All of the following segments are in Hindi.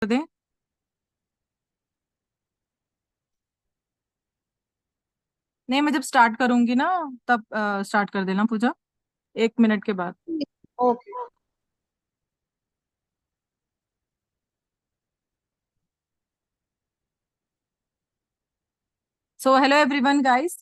दें। नहीं, मैं जब स्टार्ट करूंगी ना तब स्टार्ट कर देना पूजा, 1 मिनट के बाद। Okay. So hello everyone guys,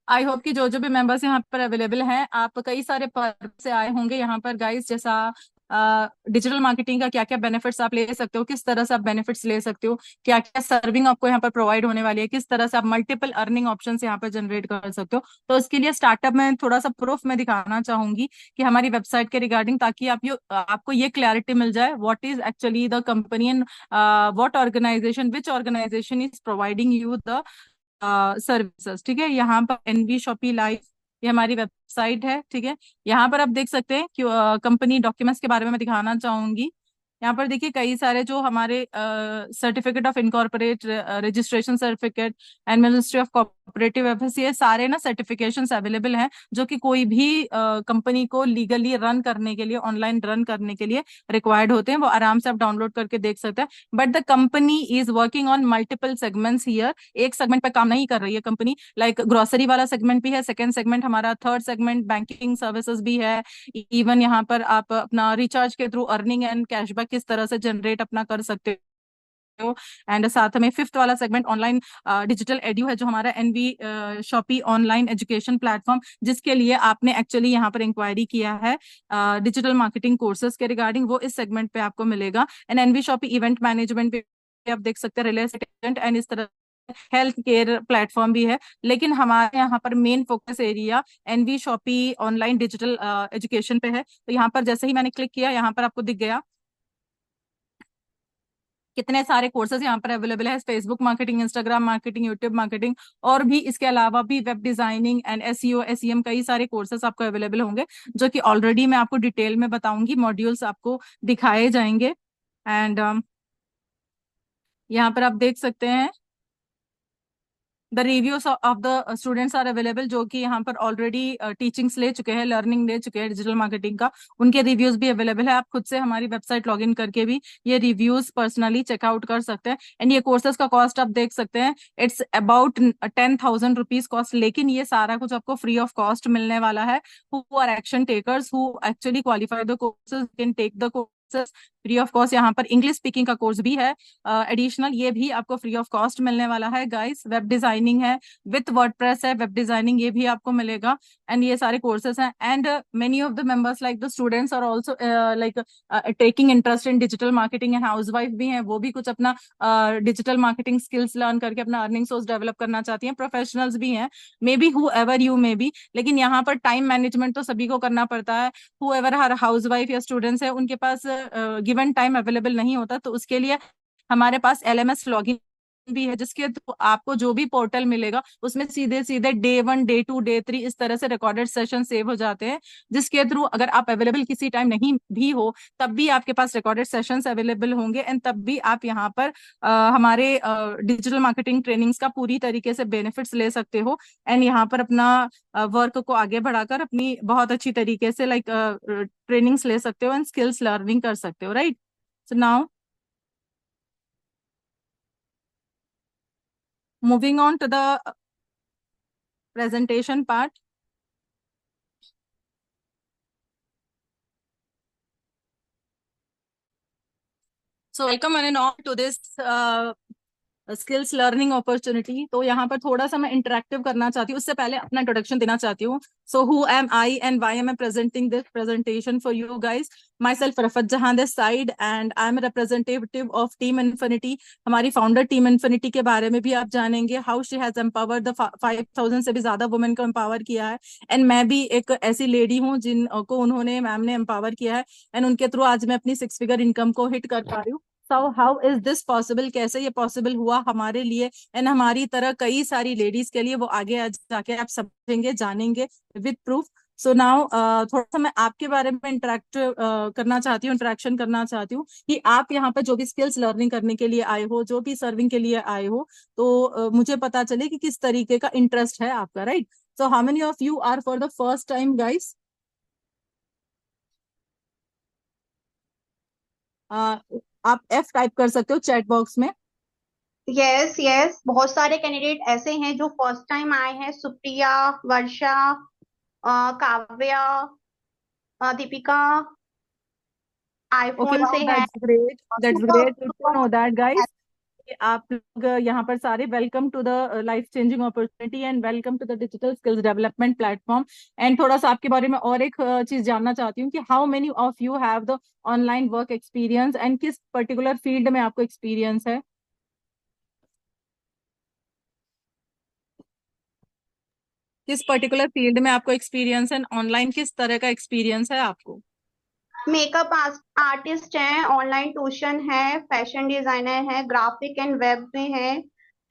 I hope कि जो जो भी मेंबर्स यहाँ पर अवेलेबल हैं, आप कई सारे पर्पस से आए होंगे यहाँ पर गाइस। जैसा डिजिटल मार्केटिंग का क्या क्या बेनिफिट्स आप ले सकते हो, किस तरह से आप बेनिफिट्स ले सकते हो, क्या क्या सर्विंग आपको यहाँ पर प्रोवाइड होने वाली है, किस तरह से आप मल्टीपल अर्निंग ऑप्शन यहाँ पर जनरेट कर सकते हो। तो इसके लिए स्टार्टअप में थोड़ा सा प्रूफ में दिखाना चाहूंगी कि हमारी वेबसाइट के रिगार्डिंग, ताकि आपको ये क्लैरिटी मिल जाए what is actually the company and what organisation, which organisation is providing you the services. ठीक है, यहाँ पर एनवी शॉपी लाइव, ये हमारी वेबसाइट है। ठीक है, यहाँ पर आप देख सकते हैं कि कंपनी डॉक्यूमेंट्स के बारे में मैं दिखाना चाहूंगी। यहाँ पर देखिए कई सारे जो हमारे certificate of incorporate, registration certificate and ministry of cooperative affairs, ये सारे ना सर्टिफिकेशंस अवेलेबल हैं जो कि कोई भी कंपनी को लीगली रन करने के लिए, ऑनलाइन रन करने के लिए रिक्वायर्ड होते हैं। वो आराम से आप डाउनलोड करके देख सकते हैं। But the company is working on multiple segments here, एक सेगमेंट पे काम नहीं कर रही है कंपनी। लाइक ग्रोसरी वाला सेगमेंट भी है, सेकंड सेगमेंट हमारा, थर्ड सेगमेंट बैंकिंग सर्विसेज भी है। इवन यहाँ पर आप अपना रिचार्ज के थ्रू अर्निंग एंड कैशबैक किस तरह से जनरेट अपना कर सकते हो। एंड साथ में फिफ्थ वाला सेगमेंट ऑनलाइन डिजिटल एड्यू है, जो हमारा NV Shoppy online education platform, जिसके लिए आपने एक्चुअली यहाँ पर इंक्वायरी किया है डिजिटल मार्केटिंग कोर्सेज के रिगार्डिंग, वो इस सेगमेंट पे आपको मिलेगा। And NV Shoppy event management पे आप देख सकते हैं, रियल एस्टेट एंड इस तरह हेल्थ केयर प्लेटफॉर्म भी है। लेकिन हमारे यहाँ पर main focus area NV Shoppy online digital education पे है। तो यहाँ पर जैसे ही मैंने क्लिक किया, यहाँ पर आपको दिख गया कितने सारे कोर्सेज यहाँ पर अवेलेबल है, Facebook marketing, Instagram marketing, YouTube marketing, और भी इसके अलावा भी web designing and SEO SEM, कई सारे कोर्सेज आपको अवेलेबल होंगे, जो कि ऑलरेडी मैं आपको डिटेल में बताऊंगी, मॉड्यूल्स आपको दिखाए जाएंगे। एंड यहाँ पर आप देख सकते हैं the reviews of the students are available, जो कि यहाँ पर ऑलरेडी टीचिंग्स ले चुके हैं, लर्निंग ले चुके हैं डिजिटल मार्केटिंग का, उनके रिव्यूज भी अवेलेबल है। आप खुद से हमारी वेबसाइट लॉग इन करके भी ये रिव्यूज पर्सनली चेकआउट कर सकते हैं। एंड ये कोर्सेज का कॉस्ट आप देख सकते हैं, इट्स अबाउट 10,000 रुपीज कॉस्ट, लेकिन ये सारा कुछ आपको फ्री ऑफ कॉस्ट मिलने वाला है। Who are action takers, who actually qualify the courses can take the courses free of cost. यहाँ पर इंग्लिश स्पीकिंग का कोर्स भी है एडिशनल, ये भी आपको फ्री ऑफ कॉस्ट मिलने वाला है गाइस। वेब डिजाइनिंग है, विथ वर्डप्रेस है, वेब डिजाइनिंग, ये भी आपको मिलेगा। एंड ये सारे कोर्सेज हैं। And many of the members like the students are also like taking interest in digital marketing, and housewife भी हैं, वो भी कुछ अपना डिजिटल मार्केटिंग स्किल्स लर्न करके अपना अर्निंग सोर्स डेवलप करना चाहती हैं। प्रोफेशनल्स भी हैं, may be who ever you may be, लेकिन यहाँ पर टाइम मैनेजमेंट तो सभी को करना पड़ता है। Who ever her house wife या स्टूडेंट्स है, उनके पास गिवन टाइम अवेलेबल नहीं होता, तो उसके लिए हमारे पास एलएमएस लॉगिन भी है, जिसके थ्रू आपको जो भी पोर्टल मिलेगा उसमें सीधे सीधे डे 1, डे 2, डे 3 इस तरह से रिकॉर्डेड सेशन सेव हो जाते हैं, जिसके थ्रू अगर आप अवेलेबल किसी टाइम नहीं भी हो, तब भी आपके पास रिकॉर्डेड सेशंस अवेलेबल होंगे। एंड तब भी आप यहाँ पर हमारे डिजिटल मार्केटिंग ट्रेनिंग्स का पूरी तरीके से बेनिफिट्स ले सकते हो। एंड यहाँ पर अपना वर्क को आगे बढ़ाकर अपनी बहुत अच्छी तरीके से लाइक ट्रेनिंग्स ले सकते हो एंड स्किल्स लर्निंग कर सकते हो, right. So now moving on to the presentation part. So welcome and all to this skills learning opportunity. तो यहाँ पर थोड़ा सा मैं इंटरेक्टिव करना चाहती हूँ, उससे पहले अपना इंट्रोडक्शन देना चाहती हूँ। So who am I and why am I presenting this presentation for you guys. Myself Rafat Jahan this side, and I am representative of team infinity. हमारी फाउंडर टीम इन्फिनिटी के बारे में भी आप जानेंगे, how she has empower the 5,000 से भी ज्यादा वुमेन को एम्पावर किया है। एंड मैं भी एक ऐसी लेडी हूँ जिनको उन्होंने, मैम ने एम्पावर किया है, एंड उनके थ्रू आज मैं अपनी 6 फिगर इनकम को हिट कर पा रही हूँ। So how is this possible, कैसे ये पॉसिबल हुआ हमारे लिए एंड हमारी तरह कई सारी लेडीज के लिए, वो आगे आज जाके आप समझेंगे, जानेंगे विद प्रूफ। सो नाउ थोड़ा सा मैं आपके बारे में इंटरेक्ट करना चाहती हूँ, इंटरेक्शन करना चाहती हूँ कि आप यहाँ पर जो भी स्किल्स लर्निंग करने के लिए आए हो, जो भी सर्विंग के लिए आए हो, तो मुझे पता चले कि किस तरीके का इंटरेस्ट है आपका, right. So how many of you are for the first time guys? आप F टाइप कर सकते हो चैट बॉक्स में। यस यस, बहुत सारे कैंडिडेट ऐसे हैं जो फर्स्ट टाइम आए हैं। Supriya, Varsha, Kavya, Deepika okay, iPhone wow, से है। That's super great, good to super. Know that guys. आप लोग यहाँ पर सारे welcome to the life changing opportunity and welcome to the digital skills development platform. And थोड़ा सा आपके बारे में और एक चीज जानना चाहती हूँ कि how many of you have the online work experience and किस पर्टिकुलर फील्ड में आपको एक्सपीरियंस है? किस पर्टिकुलर फील्ड में आपको एक्सपीरियंस है, ऑनलाइन किस तरह का एक्सपीरियंस है आपको? मेकअप आर्टिस्ट हैं, ऑनलाइन ट्यूशन है, फैशन डिजाइनर है, ग्राफिक एंड वेब में है,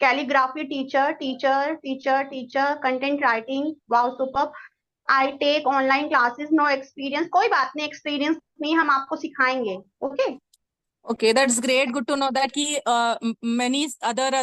calligraphy teacher teacher teacher teacher, content writing. Wow super. I take online classes. No experience, कोई बात नहीं, एक्सपीरियंस नहीं, हम आपको सिखाएंगे। Okay. Okay, that's great, good to know that कि मेनी अदर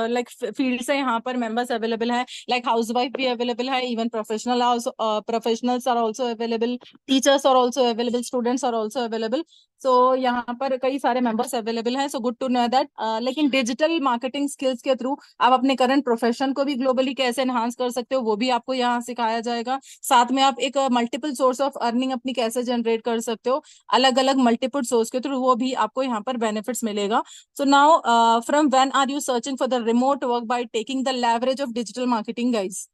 लाइक फील्ड्स है यहाँ पर मेंबर्स अवेलेबल है, लाइक हाउसवाइफ भी अवेलेबल है, even professionals are also available, teachers are also available, students are also available. So यहाँ पर कई सारे मेंबर्स अवेलेबल हैं, so good to know that. लेकिन डिजिटल मार्केटिंग स्किल्स के थ्रू आप अपने करंट प्रोफेशन को भी ग्लोबली कैसे एनहांस कर सकते हो वो भी आपको यहाँ सिखाया जाएगा। साथ में आप एक मल्टीपल सोर्स ऑफ अर्निंग अपनी कैसे जनरेट कर सकते हो अलग अलग मल्टीपल सोर्स के थ्रू, वो भी आपको यहाँ पर बेनिफिट्स मिलेगा। So now from when are you searching for the remote work by taking the leverage of digital marketing guys?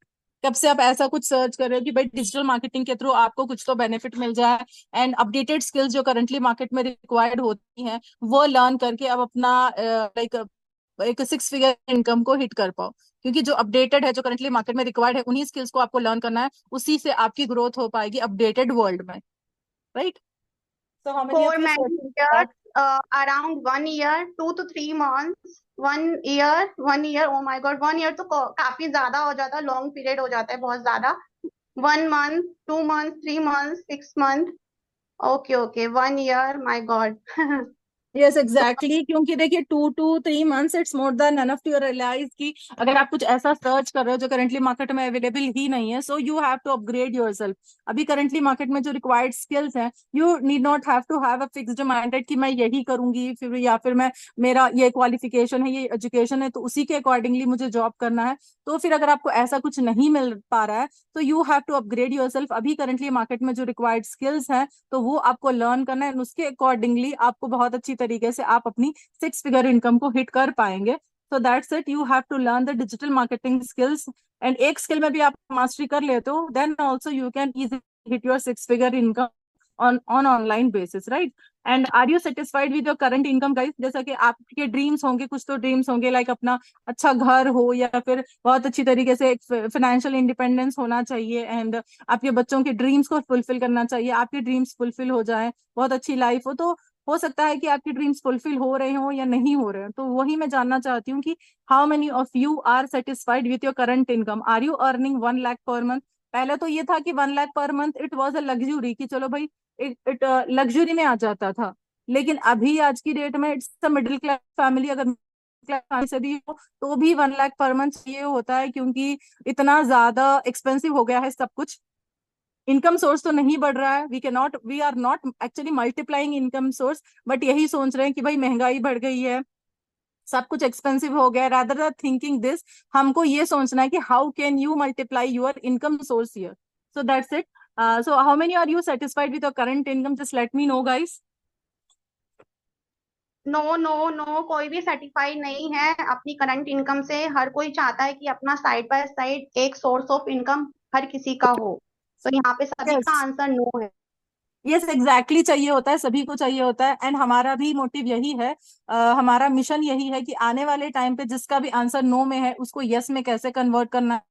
कब से आप ऐसा कुछ सर्च कर रहे हो कि भाई डिजिटल मार्केटिंग के थ्रू आपको कुछ तो बेनिफिट मिल जाए एंड अपडेटेड स्किल्स जो करंटली मार्केट में रिक्वायर्ड होती हैं वो लर्न करके अब अपना लाइक एक 6 फिगर इनकम को हिट कर पाओ? क्योंकि जो अपडेटेड है, जो करंटली मार्केट में रिक्वायर्ड है, उन्हीं स्किल्स को आपको लर्न करना है, उसी से आपकी ग्रोथ हो पाएगी अपडेटेड वर्ल्ड में, right? So how many of for you many searching for that? Years, around 1 year, 2 to 3 months। 1 year, 1 year, oh my God, 1 year तो काफी ज्यादा हो जाता है, लॉन्ग पीरियड हो जाता है बहुत ज्यादा। 1 month, 2 month, 3 month, 6 month. Okay okay, 1 year, my God. Yes exactly, क्योंकि देखिए 2 to 3 months it's more than enough to realise कि अगर आप कुछ ऐसा सर्च कर रहे हो जो करंटली मार्केट में अवेलेबल ही नहीं है, so you have to upgrade yourself. अभी करंटली मार्केट में जो रिक्वायर्ड स्किल्स हैं, you need not have to have a fixed minded कि मैं यही करूंगी फिर, या फिर मैं मेरा ये क्वालिफिकेशन है, ये एजुकेशन है, तो उसी के अकॉर्डिंगली मुझे जॉब करना है। तो फिर अगर आपको ऐसा कुछ नहीं मिल पा रहा है तो you have to upgrade yourself. अभी करंटली मार्केट में जो रिक्वायर्ड स्किल्स हैं तो वो आपको लर्न करना है and उसके अकॉर्डिंगली आपको बहुत अच्छी तरीके से आप अपनी 6 फिगर इनकम को हिट कर पाएंगे। So that's it, you have to learn the digital marketing skills. And एक स्किल में भी आप मास्टरी कर लेते हो then also you can easily hit your 6 figure income on online basis, right? And are you satisfied with your current income guys? जैसा कि आपके ड्रीम्स होंगे, कुछ तो ड्रीम्स होंगे लाइक अपना अच्छा घर हो या फिर बहुत अच्छी तरीके से एक फाइनेंशियल इंडिपेंडेंस होना चाहिए एंड आपके बच्चों के ड्रीम्स को फुलफिल करना चाहिए, आपके ड्रीम्स फुलफिल हो जाए, बहुत अच्छी लाइफ हो। तो हो सकता है कि आपके ड्रीम्स फुलफिल हो रहे हो या नहीं हो रहे हो, तो वही मैं जानना चाहती हूँ कि how many of you are satisfied with your current income? Are you earning 1 lakh per month? पहले तो ये था कि 1 lakh per month it was a luxury, कि चलो भाई इट लग्जरी में आ जाता था। लेकिन अभी आज की डेट में it's a middle class family, अगर क्लास फैमिली से भी हो तो भी 1 लाख पर मंथ चाहिए होता है, क्योंकि इतना ज्यादा एक्सपेंसिव हो गया है सब कुछ। इनकम सोर्स तो नहीं बढ़ रहा है, we are not actually multiplying income source, but यही सोच रहे हैं कि भाई महंगाई बढ़ गई है, सब कुछ एक्सपेंसिव हो गया, रादर देन थिंकिंग दिस हमको ये सोचना है कि how can you multiply your income source here. So that's it. So how many are you satisfied with your current income? Just let me know guys. No no no, कोई भी सर्टिफाइड नहीं है अपनी करंट इनकम से। हर कोई चाहता है कि अपना साइड बाय साइड एक सोर्स ऑफ इनकम हर किसी का हो। तो यहाँ पे सभी का Yes. आंसर नो है। यस एग्जैक्टली, चाहिए होता है, सभी को चाहिए होता है एंड हमारा भी मोटिव यही है, हमारा मिशन यही है कि आने वाले टाइम पे जिसका भी आंसर नो में है उसको यस में कैसे कन्वर्ट करना है।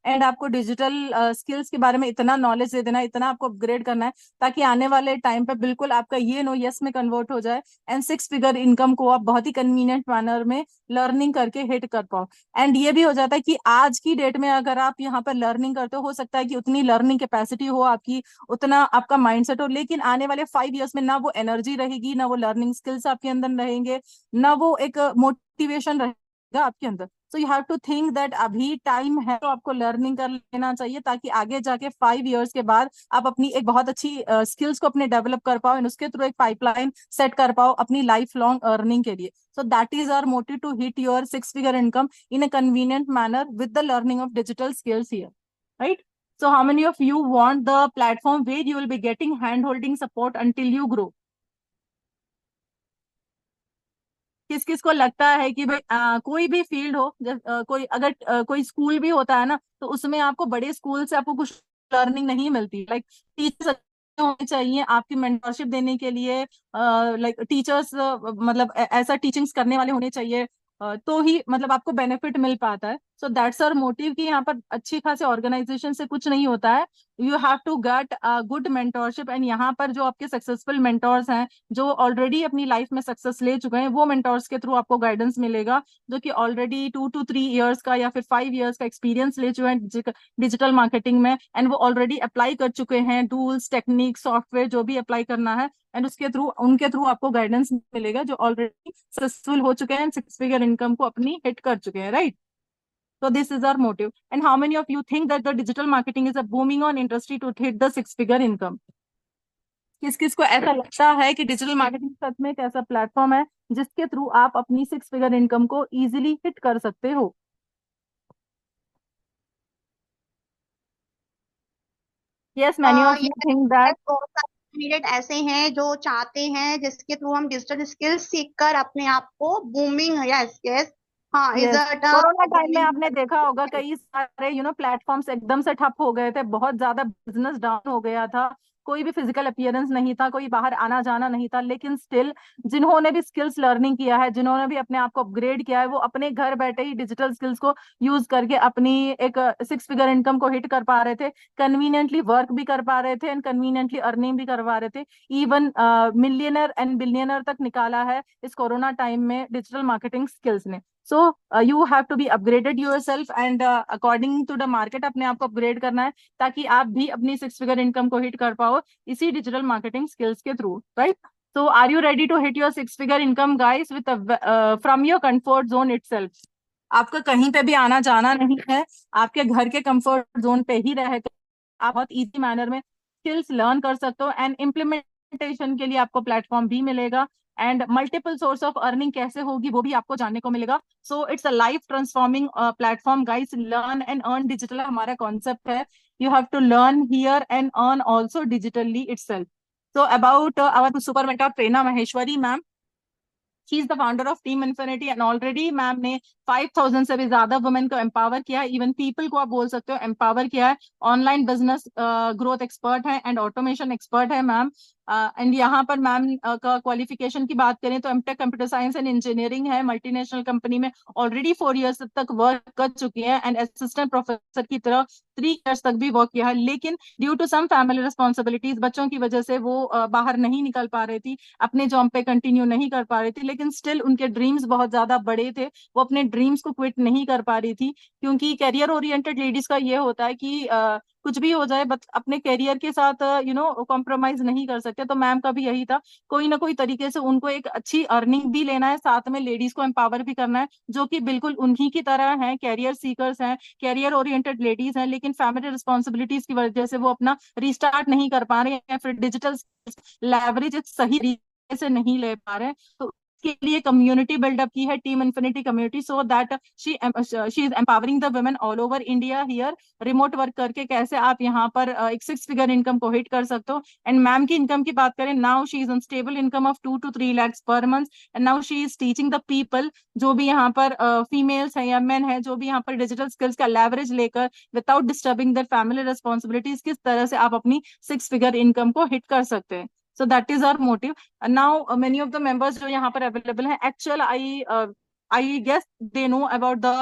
एंड आपको डिजिटल स्किल्स के बारे में इतना नॉलेज दे देना है, इतना आपको अपग्रेड करना है ताकि आने वाले टाइम पे बिल्कुल आपका ये नो यस में कन्वर्ट हो जाए एंड 6 फिगर इनकम को आप बहुत ही कन्वीनियंट मैनर में लर्निंग करके हिट कर पाओ। एंड ये भी हो जाता है कि आज की डेट में अगर आप यहाँ पर लर्निंग करते हो सकता है कि उतनी लर्निंग कैपेसिटी हो आपकी, उतना आपका माइंडसेट हो, लेकिन आने वाले 5 इयर्स में ना वो एनर्जी रहेगी, ना वो लर्निंग स्किल्स आपके अंदर रहेंगे, ना वो एक मोटिवेशन रहेगा आपके अंदर। So you have to think that अभी टाइम है तो आपको लर्निंग कर लेना चाहिए, ताकि आगे जाके 5 years के बाद आप अपनी एक बहुत अच्छी स्किल्स को अपने डेवलप कर पाओ एंड उसके थ्रू एक पाइपलाइन सेट कर पाओ अपनी लाइफ लॉन्ग अर्निंग के लिए. So that is our motive to hit your 6 figure income in a convenient manner with the learning of digital skills here, right? So how many of you want the platform where you will be getting hand holding support until you grow? किस किस को लगता है कि भाई कोई भी फील्ड हो, कोई अगर कोई स्कूल भी होता है ना, तो उसमें आपको बड़े स्कूल से आपको कुछ लर्निंग नहीं मिलती. लाइक टीचर्स होने चाहिए आपकी मेंटरशिप देने के लिए. लाइक टीचर्स मतलब ऐसा टीचिंग्स करने वाले होने चाहिए, तो ही मतलब आपको बेनिफिट मिल पाता है. सो दैट्स आवर मोटिव कि यहाँ पर अच्छी खासी ऑर्गेनाइजेशन से कुछ नहीं होता है. You have to get good mentorship, and यहाँ पर जो आपके सक्सेसफुल मेंटोर्स हैं, जो ऑलरेडी अपनी लाइफ में सक्सेस ले चुके हैं, वो मेंटोर्स के थ्रू आपको गाइडेंस मिलेगा, जो कि ऑलरेडी 2 to 3 years का या फिर 5 years का एक्सपीरियंस ले चुके हैं डिजिटल मार्केटिंग में, एंड वो ऑलरेडी अप्लाई कर चुके हैं टूल्स, टेक्निक, सॉफ्टवेयर जो भी अप्लाई करना है, एंड उसके थ्रू उनके थ्रू आपको गाइडेंस मिलेगा, जो ऑलरेडी सक्सेसफुल हो चुके हैं, 6 figure इनकम को अपनी हिट कर चुके हैं, right? So this is our motive. And how many of you think that the digital marketing is a booming on industry to hit the 6 figure income? किस किस को ऐसा लगता है कि डिजिटल मार्केटिंग सच में एक ऐसा प्लेटफॉर्म है जिसके थ्रू आप अपनी 6 figure इनकम को इजीली हिट कर सकते हो? Yes, many of ये you think that. बहुत सारे कैंडिडेट ऐसे हैं जो चाहते हैं जिसके थ्रू हम डिजिटल स्किल्स सीखकर अपने आप को बूमिंग, यस यस, हाँ, is yes, a corona term time में बूमिंग। आपने देखा होगा कई सारे प्लेटफॉर्म्स एकदम से ठप हो गए थे, बहुत ज्यादा बिजनेस डाउन हो गया था, कोई भी फिजिकल अपीयरेंस नहीं था, कोई बाहर आना जाना नहीं था, लेकिन स्टिल जिन्होंने भी स्किल्स लर्निंग किया है, जिन्होंने भी अपने आप को अपग्रेड किया है, वो अपने घर बैठे ही डिजिटल स्किल्स को यूज करके अपनी एक 6 figure इनकम को हिट कर पा रहे थे, कन्वीनियंटली वर्क भी कर पा रहे थे एंड कन्वीनियंटली अर्निंग भी कर पा रहे थे. इवन मिलियनर एंड बिलियनर तक निकाला है इस कोरोना टाइम में डिजिटल मार्केटिंग स्किल्स ने. So you have to be upgraded yourself and according to the market अपने आप को अपग्रेड करना है, ताकि आप भी अपनी 6 figure इनकम को हिट कर पाओ इसी डिजिटल मार्केटिंग स्किल्स के through, right? So are you ready to hit your 6 figure income guys with from your comfort zone itself? आपका कहीं पे भी आना जाना नहीं है, आपके घर के कंफर्ट जोन पे ही रहकर आप बहुत इजी मैनर में स्किल्स लर्न कर सकते हो, एंड इम्प्लीमेंटेशन के लिए आपको प्लेटफॉर्म भी मिलेगा, and multiple source of earning कैसे होगी वो भी आपको जानने को मिलेगा. So it's a life transforming platform guys. Learn and earn digital हमारा कॉन्सेप्ट है. You have to learn here and earn also digitally itself. So about our super mentor Prerna Maheshwari ma'am, she is the founder of team Infinity, and already ma'am ने 5,000 से भी ज्यादा वुमेन को एम्पावर किया है, इवन पीपल को आप बोल सकते हो एम्पावर किया है. ऑनलाइन बिजनेस ग्रोथ एक्सपर्ट है एंड ऑटोमेशन एक्सपर्ट है मैम. एंड यहाँ पर मैम का क्वालिफिकेशन की बात करें तो MTech computer science and engineering है. मल्टीनेशनल कंपनी में ऑलरेडी 4 years तक वर्क कर चुकी है, एंड असिस्टेंट प्रोफेसर की तरह 3 years तक भी वर्क किया है. लेकिन due to some family responsibilities, बच्चों की वजह से वो बाहर नहीं निकल पा रही थी, अपने जॉब पे कंटिन्यू नहीं कर पा रही थी, लेकिन स्टिल उनके ड्रीम्स बहुत ज्यादा बड़े थे, वो अपने ड्रीम्स को क्विट नहीं कर पा रही थी. क्योंकि कैरियर ओरिएंटेड लेडीज का ये होता है कि कुछ भी हो जाए बट अपने कैरियर के साथ कॉम्प्रोमाइज नहीं कर सकते. तो मैम का भी यही था, कोई ना कोई तरीके से उनको एक अच्छी अर्निंग भी लेना है, साथ में लेडीज को एम्पावर भी करना है, जो कि बिल्कुल उन्हीं की तरह हैं, कैरियर सीकर्स हैं, कैरियर ओरिएंटेड लेडीज हैं, लेकिन फैमिली रिस्पॉन्सिबिलिटीज की वजह से वो अपना रीस्टार्ट नहीं कर पा रहे हैं, या फिर डिजिटल लेवरेज सही तरीके से नहीं ले पा रहे हैं. तो के लिए कम्युनिटी बिल्डअप की है team infinity community, so that she is empowering the women all over India here. Remote work करके कैसे आप यहाँ पर एक 6 figure इनकम को हिट कर सकते हो. एंड मैम की इनकम की बात करें, now she is on stable income of 2 to 3 lakhs per month, and now she is teaching the people, जो भी यहाँ पर फीमेल्स हैं या मेन है, जो भी यहाँ पर डिजिटल स्किल्स का लेवरेज लेकर विदाउट डिस्टर्बिंग दर फैमिली रिस्पॉन्सिबिलिटीज, किस तरह से आप अपनी 6 figure इनकम को हिट कर सकते हैं. So that is our motive. And now many of the members जो यहाँ पर available हैं, actual I guess they know about the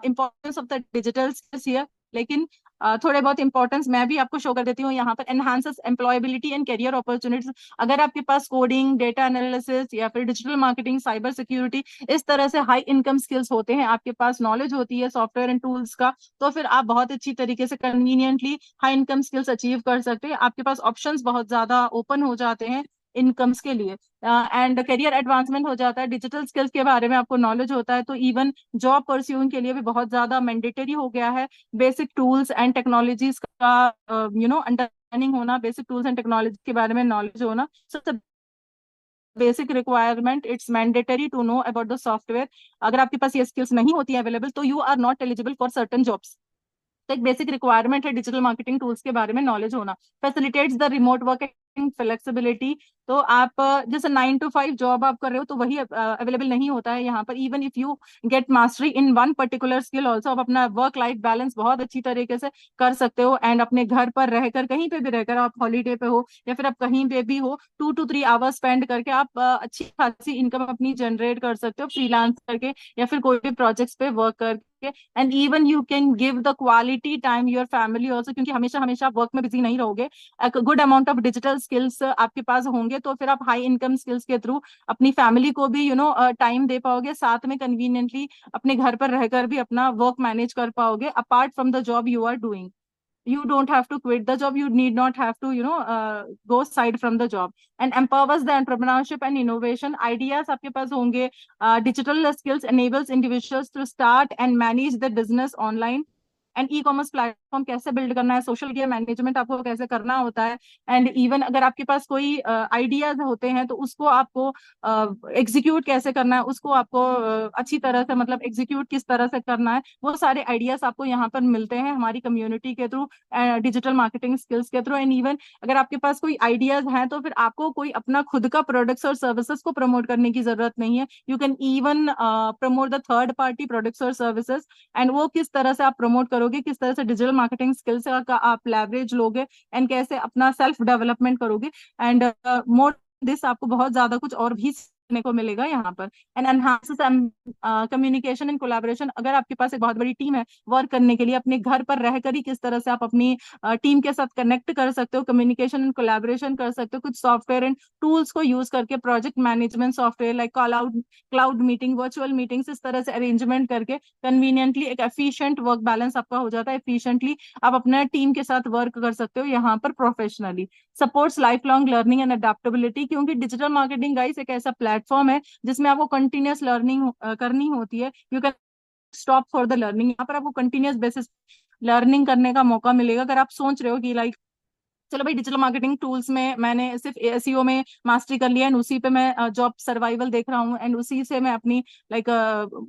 importance of the digital skills here. लेकिन थोड़े बहुत इंपॉर्टेंस मैं भी आपको शो कर देती हूँ यहाँ पर. Enhances employability and career opportunities. अगर आपके पास कोडिंग, डेटा एनालिसिस या फिर डिजिटल मार्केटिंग, साइबर सिक्योरिटी, इस तरह से हाई इनकम स्किल्स होते हैं, आपके पास नॉलेज होती है सॉफ्टवेयर एंड टूल्स का, तो फिर आप बहुत अच्छी तरीके से conveniently high income skills achieve कर सकते हैं. आपके पास ऑप्शंस बहुत ज्यादा ओपन हो जाते हैं. इनकम्स के लिए। एंड करियर एडवांसमेंट हो जाता है, डिजिटल स्किल्स के बारे में आपको नॉलेज होता है, तो इवन जॉब परस्यूइंग के लिए भी बहुत ज्यादा मैंडेटरी हो गया है। बेसिक टूल्स एंड टेक्नोलॉजीज का अंडरस्टैंडिंग होना, बेसिक टूल्स एंड टेक्नोलॉजी के बारे में नॉलेज होना, सबसे basic requirement, it's mandatory to know about the software. अगर आपके पास ये स्किल्स नहीं होती है अवेलेबल, तो you are not eligible for certain jobs. तो एक बेसिक रिक्वायरमेंट है डिजिटल मार्केटिंग टूल्स के बारे में नॉलेज होना। Facilitates the remote working flexibility. तो आप जैसे 9 to 5 जॉब आप कर रहे हो तो वही अवेलेबल नहीं होता है यहाँ पर। Even if you get mastery in one particular skill also, आप अपना वर्क लाइफ बैलेंस बहुत अच्छी तरीके से कर सकते हो। एंड अपने घर पर रहकर, कहीं पे भी रहकर, आप हॉलीडे पे हो या फिर आप कहीं पे भी हो, 2 to 3 आवर्स स्पेंड करके आप अच्छी खासी इनकम अपनी जनरेट कर सकते हो फ्रीलांस करके या फिर कोई भी प्रोजेक्ट्स पे वर्क करके। And even you can give the quality time your family also, क्योंकि हमेशा हमेशा वर्क में बिजी नहीं रहोगे। Good amount of digital skills आपके पास होंगे तो फिर आप हाई इनकम स्किल्स के थ्रू अपनी फैमिली को भी टाइम दे पाओगे, साथ में कन्वीनियंटली अपने घर पर रहकर भी अपना वर्क मैनेज कर पाओगे apart from the job you are doing. You don't have to quit the job, you need not have to go side from the job। and empowers the entrepreneurship and innovation, ideas आपके पास होंगे। digital skills enables individuals to start and manage the business online। And e commerce platform कैसे बिल्ड करना है, सोशल मीडिया मैनेजमेंट आपको कैसे करना होता है। एंड इवन अगर आपके पास कोई आइडियाज होते हैं तो उसको आपको एग्जीक्यूट कैसे करना है, उसको आपको अच्छी तरह से मतलब एग्जीक्यूट किस तरह से करना है, वो सारे आइडियाज आपको यहाँ पर मिलते हैं हमारी कम्युनिटी के थ्रू, डिजिटल मार्केटिंग स्किल्स के थ्रू। एंड इवन अगर आपके पास कोई आइडियाज हैं तो फिर आपको कोई अपना खुद का प्रोडक्ट्स और सर्विसेज को प्रमोट करने की जरूरत नहीं है। You can even promote the third party products और सर्विसेज। एंड वो किस तरह से आप प्रमोट करोगे, किस तरह से डिजिटल मार्केटिंग स्किल्स का आप लेवरेज लोगे एंड कैसे अपना सेल्फ डेवलपमेंट करोगे। एंड मोर दिस आपको बहुत ज्यादा कुछ और भी सीखने को मिलेगा यहाँ पर। And enhances communication and collaboration. अगर आपके पास एक बहुत बड़ी टीम है वर्क करने के लिए, अपने घर पर रहकर ही किस तरह से आप अपनी टीम के साथ कनेक्ट कर सकते हो, कम्युनिकेशन एंड कोलैबोरेशन कर सकते हो, कुछ सॉफ्टवेयर एंड टूल्स को यूज करके, project management software like cloud meeting, virtual meetings, इस तरह से अरेंजमेंट करके कन्वीनियंटली एक एफिशिएंट वर्क बैलेंस आपका हो जाता है। एफिशिएंटली आप अपना टीम के साथ वर्क कर सकते हो यहाँ पर professionally. Supports life long learning and adaptability, क्योंकि डिजिटल मार्केटिंग गाइस एक ऐसा प्लेटफॉर्म है जिसमें आपको कंटिन्यूअस लर्निंग करनी होती है। You can stop for the learning, यहाँ पर आपको कंटिन्यूअस बेसिस लर्निंग करने का मौका मिलेगा। अगर आप सोच रहे हो कि लाइक चलो भाई डिजिटल मार्केटिंग टूल्स में मैंने सिर्फ एसईओ में मास्टरी कर लिया एंड उसी पे मैं जॉब सर्वाइवल देख रहा हूँ एंड उसी से मैं अपनी लाइक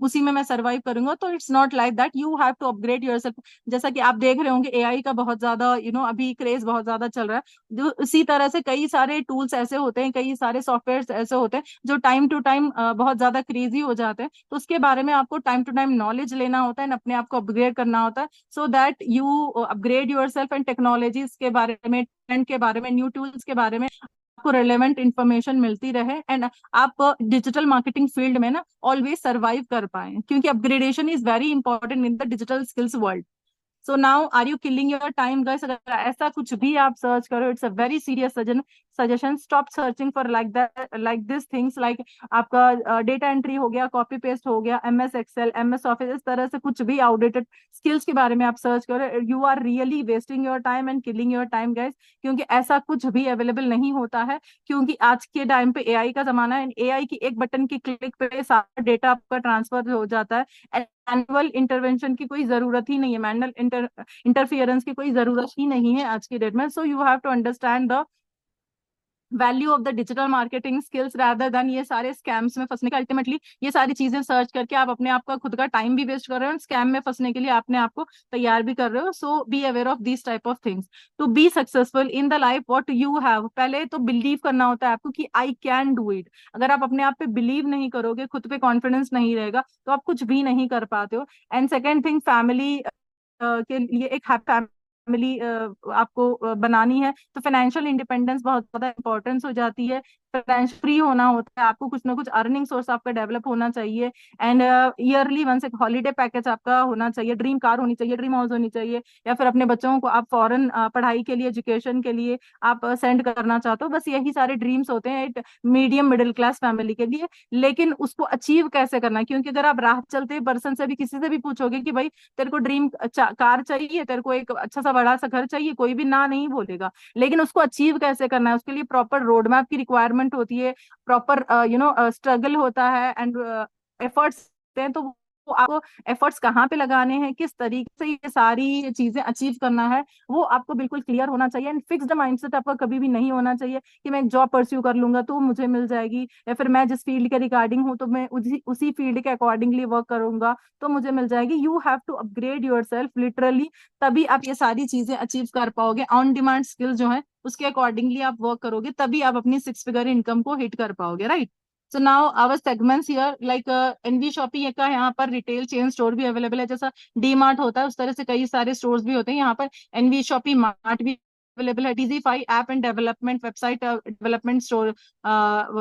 उसी में मैं सर्वाइव करूंगा, तो it's not like that, you have to upgrade yourself. जैसा कि आप देख रहे होंगे एआई का बहुत ज्यादा अभी क्रेज बहुत ज्यादा चल रहा है, जो इसी तरह से कई सारे टूल्स ऐसे होते हैं, कई सारे सॉफ्टवेयर ऐसे होते हैं जो टाइम टू टाइम बहुत ज्यादा क्रेजी हो जाते हैं। तो उसके बारे में आपको टाइम टू टाइम नॉलेज लेना होता है एंड अपने आप को अपग्रेड करना होता है, so that you upgrade yourself. And technologies के बारे में, ट्रेंड के बारे में, न्यू टूल्स के बारे में आपको रेलेवेंट इंफॉर्मेशन मिलती रहे एंड आप डिजिटल मार्केटिंग फील्ड में ना ऑलवेज सर्वाइव कर पाए, क्योंकि upgradation is very important in the digital skills world. So now are you killing your time guys? अगर ऐसा कुछ भी आप सर्च करो, it's a very serious suggestion, stop searching for like this things, like आपका डेटा एंट्री हो गया, कॉपी पेस्ट हो गया, एमएस एक्सेल, एमएस ऑफिस, इस तरह से कुछ भी आउटडेटेड स्किल्स के बारे में आप सर्च करो, you are really wasting your time and killing your time guys, क्योंकि ऐसा कुछ भी अवेलेबल नहीं होता है। क्योंकि आज के टाइम पे एआई का जमाना है, एआई की एक बटन की क्लिक पे सारा डेटा आपका ट्रांसफर हो जाता है। मैनुअल इंटरवेंशन की कोई जरूरत ही नहीं है, मैनुअल इंटरफियरेंस की कोई जरूरत ही नहीं है आज की डेट में। So you have to understand the value of the digital marketing skills rather than ये सारे स्कैम्स में फंसने का। अल्टीमेटली ये सारी चीजें सर्च करके आप अपने आप का खुद का टाइम भी वेस्ट कर रहे हो, स्कैम में फंसने के लिए अपने आप को तैयार भी कर रहे हो। So be aware of this type of things to be successful in the life what you have. पहले तो बिलीव करना होता है आपको कि आई कैन डू इट। अगर आप अपने आप पे बिलीव नहीं करोगे, खुद पे कॉन्फिडेंस नहीं रहेगा, तो आप कुछ भी नहीं कर पाते हो। एंड सेकेंड थिंग, फैमिली के लिए एक फैमिली आपको बनानी है, तो फाइनेंशियल इंडिपेंडेंस बहुत ज्यादा इंपॉर्टेंस हो जाती है। फ्री होना होता है, आपको कुछ ना कुछ अर्निंग सोर्स आपका डेवलप होना चाहिए। एंड ईयरली वंस एक हॉलीडे पैकेज आपका होना चाहिए, ड्रीम कार होनी चाहिए, ड्रीम हाउस होनी चाहिए, या फिर अपने बच्चों को आप फॉरेन पढ़ाई के लिए, एजुकेशन के लिए आप सेंड करना चाहते हो। बस यही सारे ड्रीम्स होते हैं एक मीडियम मिडिल क्लास फैमिली के लिए। लेकिन उसको अचीव कैसे करना है, क्योंकि अगर आप राह चलते पर्सन से भी, किसी से भी पूछोगे कि भाई तेरे को ड्रीम कार चाहिए, तेरे को एक अच्छा सा बड़ा सा घर चाहिए, कोई भी ना नहीं बोलेगा। लेकिन उसको अचीव कैसे करना है, उसके लिए प्रॉपर रोड मैप की रिक्वायरमेंट होती है, प्रॉपर स्ट्रगल होता है, एंड एफर्ट्स हैं। तो वो आपको एफर्ट्स कहाँ पे लगाने हैं, किस तरीके से ये सारी चीजें अचीव करना है, वो आपको बिल्कुल क्लियर होना चाहिए। एंड फिक्स्ड माइंडसेट आपका कभी भी नहीं होना चाहिए कि मैं एक जॉब परस्यू कर लूंगा तो मुझे मिल जाएगी, या फिर मैं जिस फील्ड के रिगार्डिंग हूँ तो मैं उसी उसी फील्ड के अकॉर्डिंगली वर्क करूंगा तो मुझे मिल जाएगी। You have to upgrade yourself literally, तभी आप ये सारी चीजें अचीव कर पाओगे। ऑन डिमांड स्किल्स जो है उसके अकॉर्डिंगली आप वर्क करोगे, तभी आप अपनी 6 फिगर इनकम को हिट कर पाओगे, right. So now our segments here like NV shopping का यहाँ पर रिटेल चेन स्टोर भी अवेलेबल है, जैसा डी मार्ट होता है उस तरह से कई सारे स्टोर्स भी होते हैं यहाँ पर। एनवी शॉपिंग मार्ट भी अवेलेबल है, DG five app and development website development store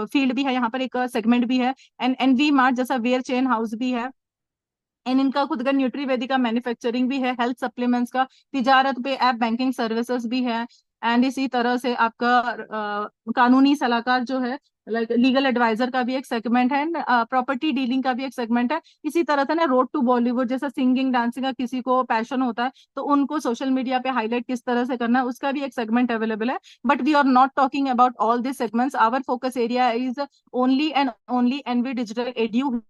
field भी है यहाँ पर, एक सेगमेंट भी है। एंड एनवी मार्ट जैसा वेयर चेन हाउस भी है। एंड इनका खुद का न्यूट्रीवेदी का मैन्युफैक्चरिंग भी है, हेल्थ सप्लीमेंट्स का, तिजारत पे ऐप बैंकिंग सर्विसेज भी है। एंड इसी तरह से आपका कानूनी सलाहकार जो है, लाइक लीगल एडवाइजर का भी एक सेगमेंट है, एंड प्रॉपर्टी डीलिंग का भी एक सेगमेंट है। इसी तरह से ना रोड टू बॉलीवुड जैसा सिंगिंग डांसिंग का किसी को पैशन होता है तो उनको सोशल मीडिया पे हाईलाइट किस तरह से करना है उसका भी एक सेगमेंट अवेलेबल है। But we are not talking about all this segments, our focus area is only and only NV digital Edu.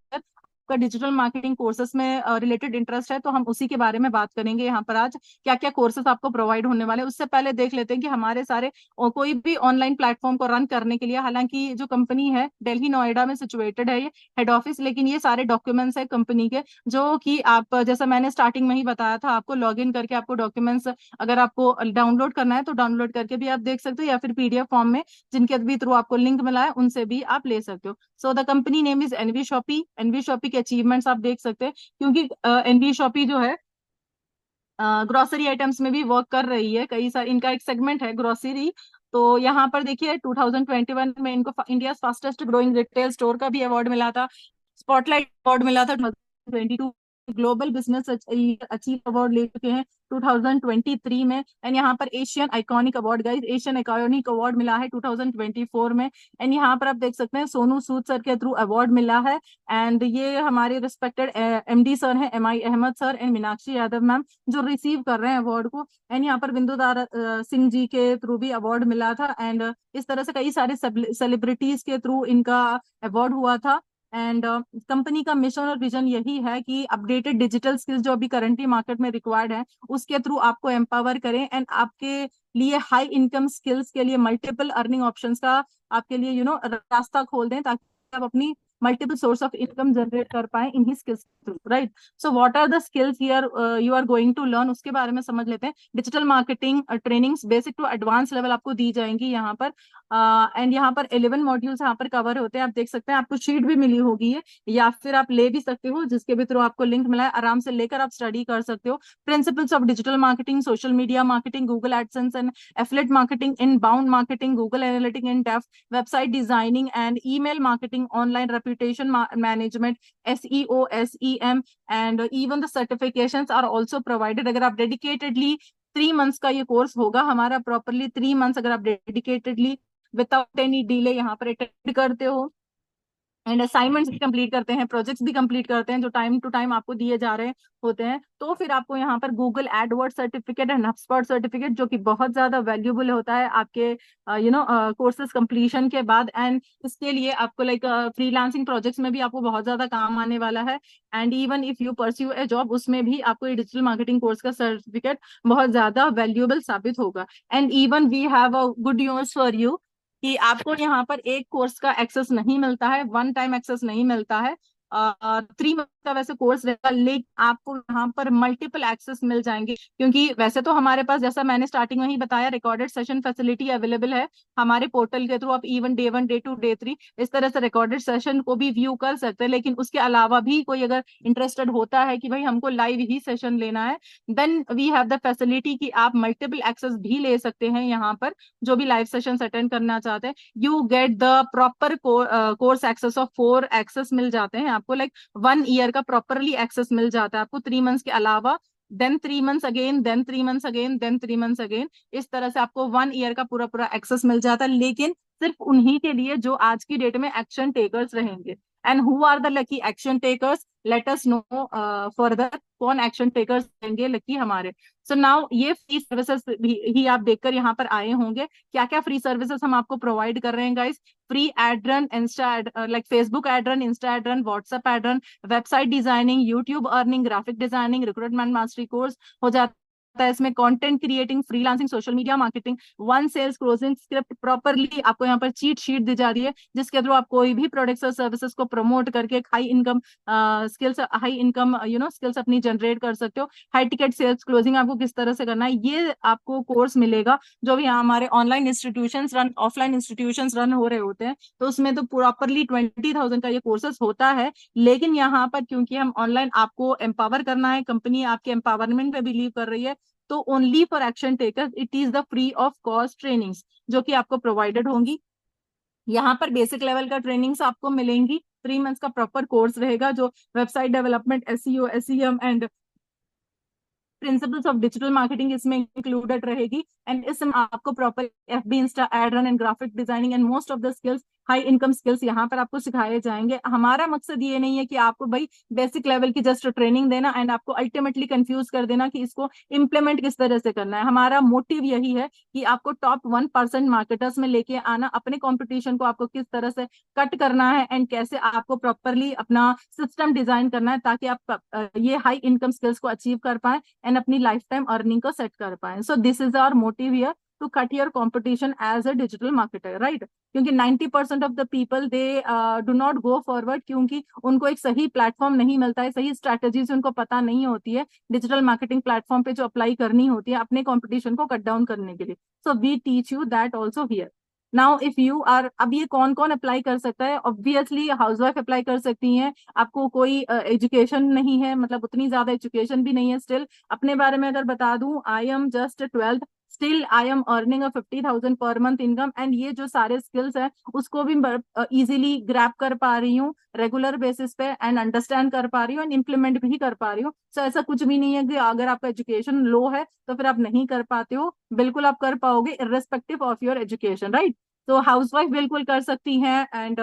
का डिजिटल मार्केटिंग कोर्सेज में रिलेटेड इंटरेस्ट है तो हम उसी के बारे में बात करेंगे यहाँ पर आज, क्या क्या कोर्सेज आपको प्रोवाइड होने वाले हैं। उससे पहले देख लेते हैं कि हमारे सारे कोई भी ऑनलाइन प्लेटफॉर्म को रन करने के लिए, हालांकि जो कंपनी है दिल्ली नोएडा में सिचुएटेड है ये हेड ऑफिस, लेकिन ये सारे डॉक्यूमेंट्स है कंपनी के, जो कि आप जैसा मैंने स्टार्टिंग में ही बताया था, आपको लॉग इन करके आपको डॉक्यूमेंट्स अगर आपको डाउनलोड करना है तो डाउनलोड करके भी आप देख सकते हो, या फिर पीडीएफ फॉर्म में जिनके भी थ्रू आपको लिंक मिला है उनसे भी आप ले सकते हो। So the company name is NV Shoppy. NV Shoppy के अचीवमेंट्स आप देख सकते हैं, क्योंकि एनवी शॉपी जो है ग्रोसरी आइटम्स में भी वर्क कर रही है, कई सारे इनका एक सेगमेंट है ग्रोसरी। तो यहाँ पर देखिए 2021 में इनको India fastest growing retail store का भी अवार्ड मिला था, स्पॉटलाइट अवार्ड मिला था 2022, ग्लोबल बिजनेस अचीव अवार्ड ले चुके हैं 2023 में। एंड यहाँ पर Asian iconic award, guys Asian iconic award मिला है 2024 में। एंड यहाँ पर आप देख सकते हैं सोनू सूद सर के थ्रू अवार्ड मिला है। एंड ये हमारे रिस्पेक्टेड एमडी सर हैं, MI Ahmed sir and Meenakshi Yadav ma'am, जो रिसीव कर रहे हैं अवार्ड को। एंड यहाँ पर बिंदुदार सिंह जी के थ्रू भी अवार्ड मिला था। एंड इस तरह से कई सारे सेलिब्रिटीज के थ्रू इनका अवार्ड हुआ था। एंड कंपनी का मिशन और विजन यही है कि अपडेटेड डिजिटल स्किल्स जो अभी करंटली मार्केट में रिक्वायर्ड है उसके थ्रू आपको एम्पावर करें, एंड आपके लिए हाई इनकम स्किल्स के लिए मल्टीपल अर्निंग ऑप्शंस का आपके लिए रास्ता खोल दें, ताकि आप अपनी multiple source of income generate कर पाए इन्हीं skills through, right. So what are the skills here you are going to learn, उसके बारे में समझ लेते हैं। Digital marketing trainings basic to advance level आपको दी जाएंगी यहाँ पर। एंड यहाँ पर 11 मॉड्यूल्स यहाँ पर कवर होते हैं, आप देख सकते हैं, आपको शीट भी मिली होगी है, या फिर आप ले भी सकते हो, जिसके भी थ्रू आपको लिंक मिला है आराम से लेकर आप स्टडी कर सकते हो। Principles of digital marketing, social media marketing, Google AdSense and affiliate marketing, inbound marketing, Google analytic in depth, website designing and email marketing, online reputation management, SEO, SEM, and even the certifications are also provided. अगर आप डेडिकेटेडली 3 मंथ्स का ये कोर्स होगा हमारा, प्रॉपरली 3 मंथ्स अगर आप डेडिकेटेडली विदाउट एनी डिले यहाँ पर अटेंड करते हो, एंड असाइनमेंट्स भी कंप्लीट करते हैं, प्रोजेक्ट्स भी कंप्लीट करते हैं जो टाइम टू टाइम आपको दिए जा रहे होते हैं, तो फिर आपको यहाँ पर Google Edward certificate and HubSpot certificate, जो कि बहुत ज्यादा वैल्यूबल होता है आपके कोर्सेज कंप्लीशन के बाद। एंड इसके लिए आपको लाइक फ्रीलांसिंग प्रोजेक्ट्स में भी आपको बहुत ज्यादा काम आने वाला है। And even if you pursue a job, उसमें भी आपको ये डिजिटल मार्केटिंग कोर्स का सर्टिफिकेट बहुत ज्यादा वैल्यूबल साबित होगा। And even we have a good news for you कि आपको यहाँ पर एक कोर्स का एक्सेस नहीं मिलता है, वन टाइम एक्सेस नहीं मिलता है। 3 मंथ का वैसे कोर्स रहेगा, लेकिन आपको यहाँ पर मल्टीपल एक्सेस मिल जाएंगे, क्योंकि वैसे तो हमारे पास, जैसा मैंने स्टार्टिंग में ही बताया, रिकॉर्डेड सेशन फैसिलिटी अवेलेबल है हमारे पोर्टल के थ्रू। आप इवन डे 1, डे 2, डे 3 इस तरह से रिकॉर्डेड सेशन को भी व्यू कर सकते हैं। लेकिन उसके अलावा भी कोई अगर इंटरेस्टेड होता है कि भाई हमको लाइव ही सेशन लेना है, then we have the facility कि आप मल्टीपल एक्सेस भी ले सकते हैं यहाँ पर। जो भी लाइव सेशन अटेंड करना चाहते हैं, you get the proper course access of 4 access मिल जाते हैं आपको, लाइक 1 ईयर का प्रॉपरली एक्सेस मिल जाता है आपको 3 मंथ्स के अलावा। Then 3 months again, then 3 months again, then 3 months again, इस तरह से आपको 1 ईयर का पूरा पूरा एक्सेस मिल जाता है, लेकिन सिर्फ उन्हीं के लिए जो आज की डेट में एक्शन टेकर्स रहेंगे। And who are the lucky action takers, let us know further, कौन एक्शन टेकर्स रहेंगे लकी हमारे। सो नाउ ये फ्री सर्विसेज ही आप देखकर यहाँ पर आए होंगे। क्या क्या फ्री सर्विसेज हम आपको प्रोवाइड कर रहे हैं guys? Free ad run, Insta ad, like Facebook ad run, Insta ad run, WhatsApp ad run, website designing, YouTube earning, graphic designing, recruitment mastery course हो जाता है इसमें, content creating, freelancing, social media marketing, one sales closing script properly आपको यहाँ पर चीट शीट दी जा रही है, जिसके थ्रू आप कोई भी प्रोडक्ट्स और सर्विसेज को प्रमोट करके एक high income skills, high income skills अपनी जनरेट कर सकते हो। हाई टिकट सेल्स क्लोजिंग आपको किस तरह से करना है, ये आपको कोर्स मिलेगा। जो भी यहाँ हमारे online institutions run, offline institutions run हो रहे होते हैं, तो उसमें तो प्रॉपरली 20,000 का ये कोर्सेस होता है। लेकिन यहाँ पर क्योंकि हम ऑनलाइन आपको एम्पावर करना है, कंपनी आपके एम्पावरमेंट पे बिलीव कर रही है, तो only for action takers it is the free of cost trainings जो कि आपको प्रोवाइडेड होंगी। यहाँ पर बेसिक लेवल का ट्रेनिंग्स आपको मिलेंगी। 3 मंथ्स का प्रॉपर कोर्स रहेगा, जो website development, SEO, SEM and principles of digital marketing इसमें इंक्लूडेड रहेगी। एंड इसमें आपको proper FB, insta ad run and graphic designing and most of the skills, high income skills यहाँ पर आपको सिखाए जाएंगे। हमारा मकसद ये नहीं है कि आपको भाई बेसिक लेवल की जस्ट ट्रेनिंग देना एंड आपको अल्टीमेटली कंफ्यूज कर देना कि इसको इम्प्लीमेंट किस तरह से करना है। हमारा मोटिव यही है कि आपको टॉप 1% मार्केटर्स में लेके आना, अपने कॉम्पिटिशन को आपको किस तरह से कट करना है एंड कैसे आपको प्रॉपरली अपना सिस्टम डिजाइन करना है, ताकि आप ये हाई इनकम स्किल्स को अचीव कर पाए एंड अपनी लाइफ टाइम अर्निंग को सेट कर पाए। So this is our motive here, to cut your competition as a digital marketer, right? क्योंकि 90% of the people they do not go forward, क्योंकि उनको एक सही प्लेटफॉर्म नहीं मिलता है, सही स्ट्रैटेजी से उनको पता नहीं होती है डिजिटल मार्केटिंग प्लेटफॉर्म पे जो अप्लाई करनी होती है अपने कंपटीशन को कट डाउन करने के लिए। So we teach you that also here. Now if you are, अब ये कौन कौन अप्लाई कर सकता है? ऑब्वियसली हाउसवाइफ अप्लाई कर सकती हैं। आपको कोई एजुकेशन नहीं है, मतलब उतनी ज्यादा एजुकेशन भी नहीं है, स्टिल अपने बारे में अगर बता दूं, I am just 12th, still I am earning 50,000 per month income, and ये जो सारे स्किल्स हैं उसको भी इजीली ग्रैप कर पा रही हूँ रेगुलर बेसिस पे, एंड अंडरस्टैंड कर पा रही हूँ एंड इम्प्लीमेंट भी कर पा रही हूँ। सो ऐसा कुछ भी नहीं है कि अगर आपका एजुकेशन लो है तो फिर आप नहीं कर पाते हो, बिल्कुल आप कर पाओगे irrespective of your education, right? तो हाउसवाइफ बिल्कुल कर सकती हैं। एंड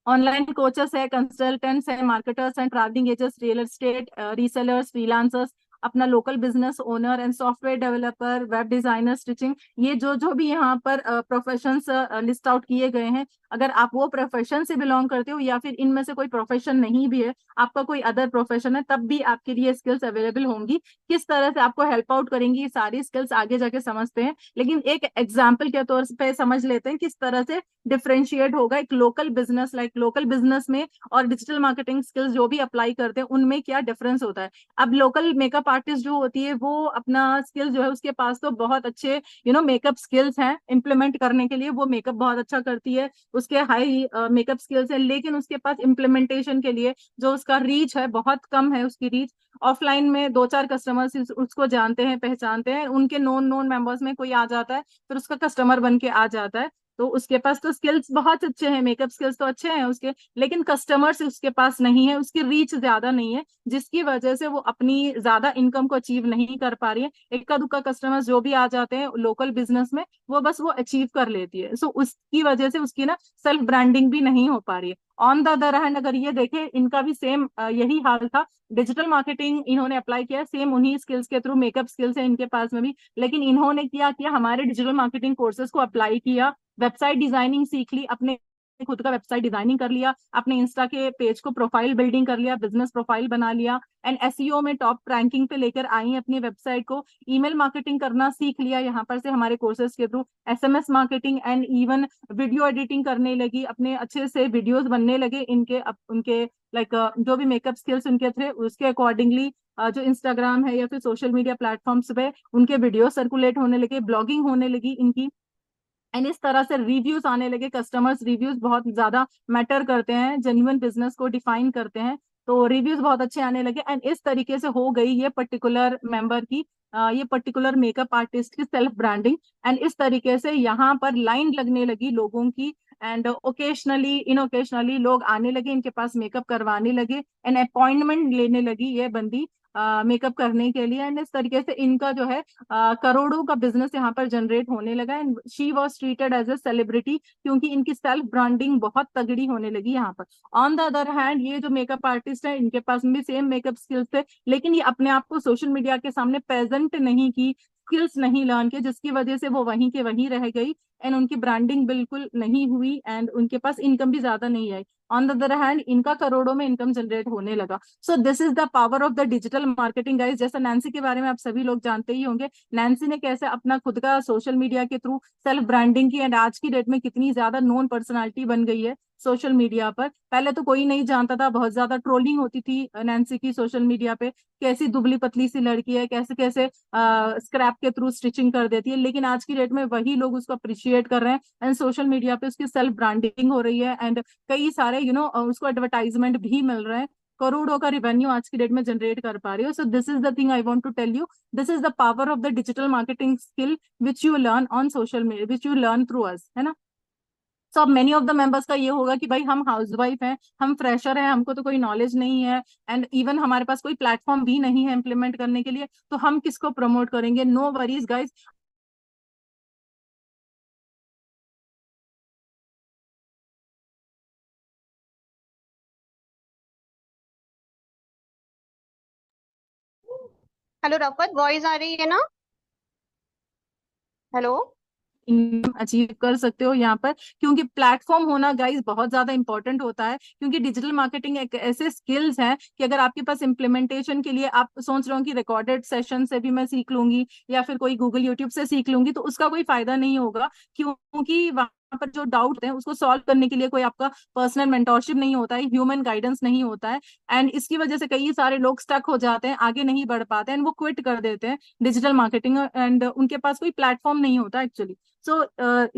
ऑनलाइन कोचेस है, कंसल्टेंट्स है, marketers and travelling agents, real estate resellers, freelancers, अपना local business owner and software developer, web designer, stitching, ये जो जो भी यहाँ पर प्रोफेशंस लिस्ट आउट किए गए हैं, अगर आप वो प्रोफेशन से बिलोंग करते हो या फिर इनमें से कोई प्रोफेशन नहीं भी है, आपका कोई अदर प्रोफेशन है, तब भी आपके लिए स्किल्स अवेलेबल होंगी। किस तरह से आपको हेल्प आउट करेंगी ये सारी स्किल्स आगे जाके समझते हैं, लेकिन एक एग्जाम्पल के तौर पे समझ लेते हैं किस तरह से डिफरेंशिएट होगा एक local business, like local business में और डिजिटल मार्केटिंग स्किल्स जो भी अप्लाई करते हैं उनमें क्या डिफरेंस होता है। अब लोकल मेकअप आर्टिस्ट जो होती है वो अपना स्किल जो है, उसके पास तो बहुत अच्छे मेकअप स्किल्स हैं इम्प्लीमेंट करने के लिए, वो मेकअप बहुत अच्छा करती है, उसके हाई मेकअप स्किल्स है, लेकिन उसके पास इम्प्लीमेंटेशन के लिए जो उसका रीच है बहुत कम है, उसकी रीच ऑफलाइन में 2-4 कस्टमर्स उसको जानते हैं, पहचानते हैं, उनके नोन नोन मेंबर्स में कोई आ जाता है फिर उसका कस्टमर बन के आ जाता है, तो उसके पास तो स्किल्स बहुत अच्छे हैं, मेकअप स्किल्स तो अच्छे हैं उसके, लेकिन कस्टमर्स उसके पास नहीं है, उसकी रीच ज्यादा नहीं है, जिसकी वजह से वो अपनी ज्यादा इनकम को अचीव नहीं कर पा रही है। इक्का दुक्का कस्टमर्स जो भी आ जाते हैं लोकल बिजनेस में, वो बस वो अचीव कर लेती है, सो उसकी वजह से उसकी ना सेल्फ ब्रांडिंग भी नहीं हो पा रही है। ऑन द अदर हैंड अगर ये देखें, इनका भी सेम यही हाल था, डिजिटल मार्केटिंग इन्होंने अप्लाई किया सेम उन्हीं स्किल्स के थ्रू, मेकअप स्किल्स है इनके पास में भी, लेकिन इन्होंने क्या किया, हमारे डिजिटल मार्केटिंग कोर्सेज को अप्लाई किया, वेबसाइट डिजाइनिंग सीख ली, अपने खुद का वेबसाइट डिजाइनिंग कर लिया, अपने इंस्टा के पेज को प्रोफाइल बिल्डिंग कर लिया, बिजनेस प्रोफाइल बना लिया, एंड एसईओ में टॉप रैंकिंग पे लेकर आई अपनी वेबसाइट को, ईमेल मार्केटिंग करना सीख लिया यहाँ पर से हमारे कोर्सेज के through, SMS marketing, and even video editing करने लगी, अपने अच्छे से वीडियोस बनने लगे इनके उनके लाइक जो भी मेकअप स्किल्स उनके थे उसके अकॉर्डिंगली, जो इंस्टाग्राम है या फिर सोशल मीडिया प्लेटफॉर्म्स पे उनके वीडियो सर्कुलेट होने लगे, ब्लॉगिंग होने लगी इनकी, एंड इस तरह से रिव्यूज आने लगे। कस्टमर्स रिव्यूज बहुत ज्यादा मैटर करते हैं, जेन्युइन बिजनेस को डिफाइन करते हैं, तो रिव्यूज बहुत अच्छे आने लगे, एंड इस तरीके से हो गई ये पर्टिकुलर मेंबर की, ये पर्टिकुलर मेकअप आर्टिस्ट की सेल्फ ब्रांडिंग, एंड इस तरीके से यहाँ पर लाइन लगने लगी लोगों की, एंड ओकेशनली इन ओकेशनली लोग आने लगे इनके पास मेकअप करवाने लगे, एंड अपॉइंटमेंट लेने लगी ये बंदी मेकअप करने के लिए, एंड इस तरीके से इनका जो है करोड़ों का बिजनेस यहाँ पर जनरेट होने लगा, and she was treated as a celebrity क्योंकि इनकी सेल्फ ब्रांडिंग बहुत तगड़ी होने लगी यहाँ पर। ऑन द अदर हैंड ये जो मेकअप आर्टिस्ट है इनके पास भी सेम मेकअप स्किल्स थे, लेकिन ये अपने आप को सोशल मीडिया के सामने प्रेजेंट नहीं की, स्किल्स नहीं लर्न किए, जिसकी वजह से वो वहीं के वहीं रह गई, एंड उनकी ब्रांडिंग बिल्कुल नहीं हुई, एंड उनके पास इनकम भी ज्यादा नहीं आई। ऑन द अदर हैंड इनका करोड़ों में इनकम जनरेट होने लगा। सो this is the power of the digital marketing guys. जैसा नैन्सी के बारे में आप सभी लोग जानते ही होंगे, नैन्सी ने कैसे अपना खुद का सोशल मीडिया के थ्रू सेल्फ ब्रांडिंग की, एंड आज की डेट में कितनी ज्यादा नोन पर्सनालिटी बन गई है सोशल मीडिया पर। पहले तो कोई नहीं जानता था, बहुत ज्यादा ट्रोलिंग होती थी नैन्सी की सोशल मीडिया पे, कैसी दुबली पतली सी लड़की है, कैसे कैसे स्क्रैप के थ्रू स्टिचिंग कर देती है, लेकिन आज की डेट में वही लोग उसको अप्रिशिएट कर रहे हैं, एंड सोशल मीडिया पे उसकी सेल्फ ब्रांडिंग हो रही है, एंड कई सारे उसको एडवर्टाइजमेंट भी मिल रहे हैं, करोड़ों का रिवेन्यू आज की डेट में जनरेट कर पा रही हो। So this is the thing I want to tell you, this is the power of the digital marketing skill which you learn on social media, which you learn through us, है ना। सो अब मेनी ऑफ द मेंबर्स का ये होगा कि भाई हम हाउसवाइफ हैं, हम फ्रेशर हैं, हमको तो कोई नॉलेज नहीं है, एंड इवन हमारे पास कोई प्लेटफॉर्म भी नहीं है इम्प्लीमेंट करने के लिए, तो हम किसको प्रमोट करेंगे। No worries guys. Hello Rafat, voice आ रही है ना? हेलो। इनकम अचीव कर सकते हो यहाँ पर, क्योंकि प्लेटफॉर्म होना गाइस बहुत ज्यादा इंपॉर्टेंट होता है, क्योंकि डिजिटल मार्केटिंग एक ऐसे स्किल्स है कि अगर आपके पास इम्प्लीमेंटेशन के लिए आप सोच रहे हो कि रिकॉर्डेड सेशन से भी मैं सीख लूंगी या फिर कोई गूगल यूट्यूब से सीख लूंगी, तो उसका कोई फायदा नहीं होगा, क्योंकि वहां पर जो डाउट है उसको सॉल्व करने के लिए कोई आपका पर्सनल मेंटोरशिप नहीं होता है, ह्यूमन गाइडेंस नहीं होता है, एंड इसकी वजह से कई सारे लोग स्टक हो जाते हैं, आगे नहीं बढ़ पाते हैं, एंड वो क्विट कर देते हैं डिजिटल मार्केटिंग, एंड उनके पास कोई प्लेटफॉर्म नहीं होता actually. So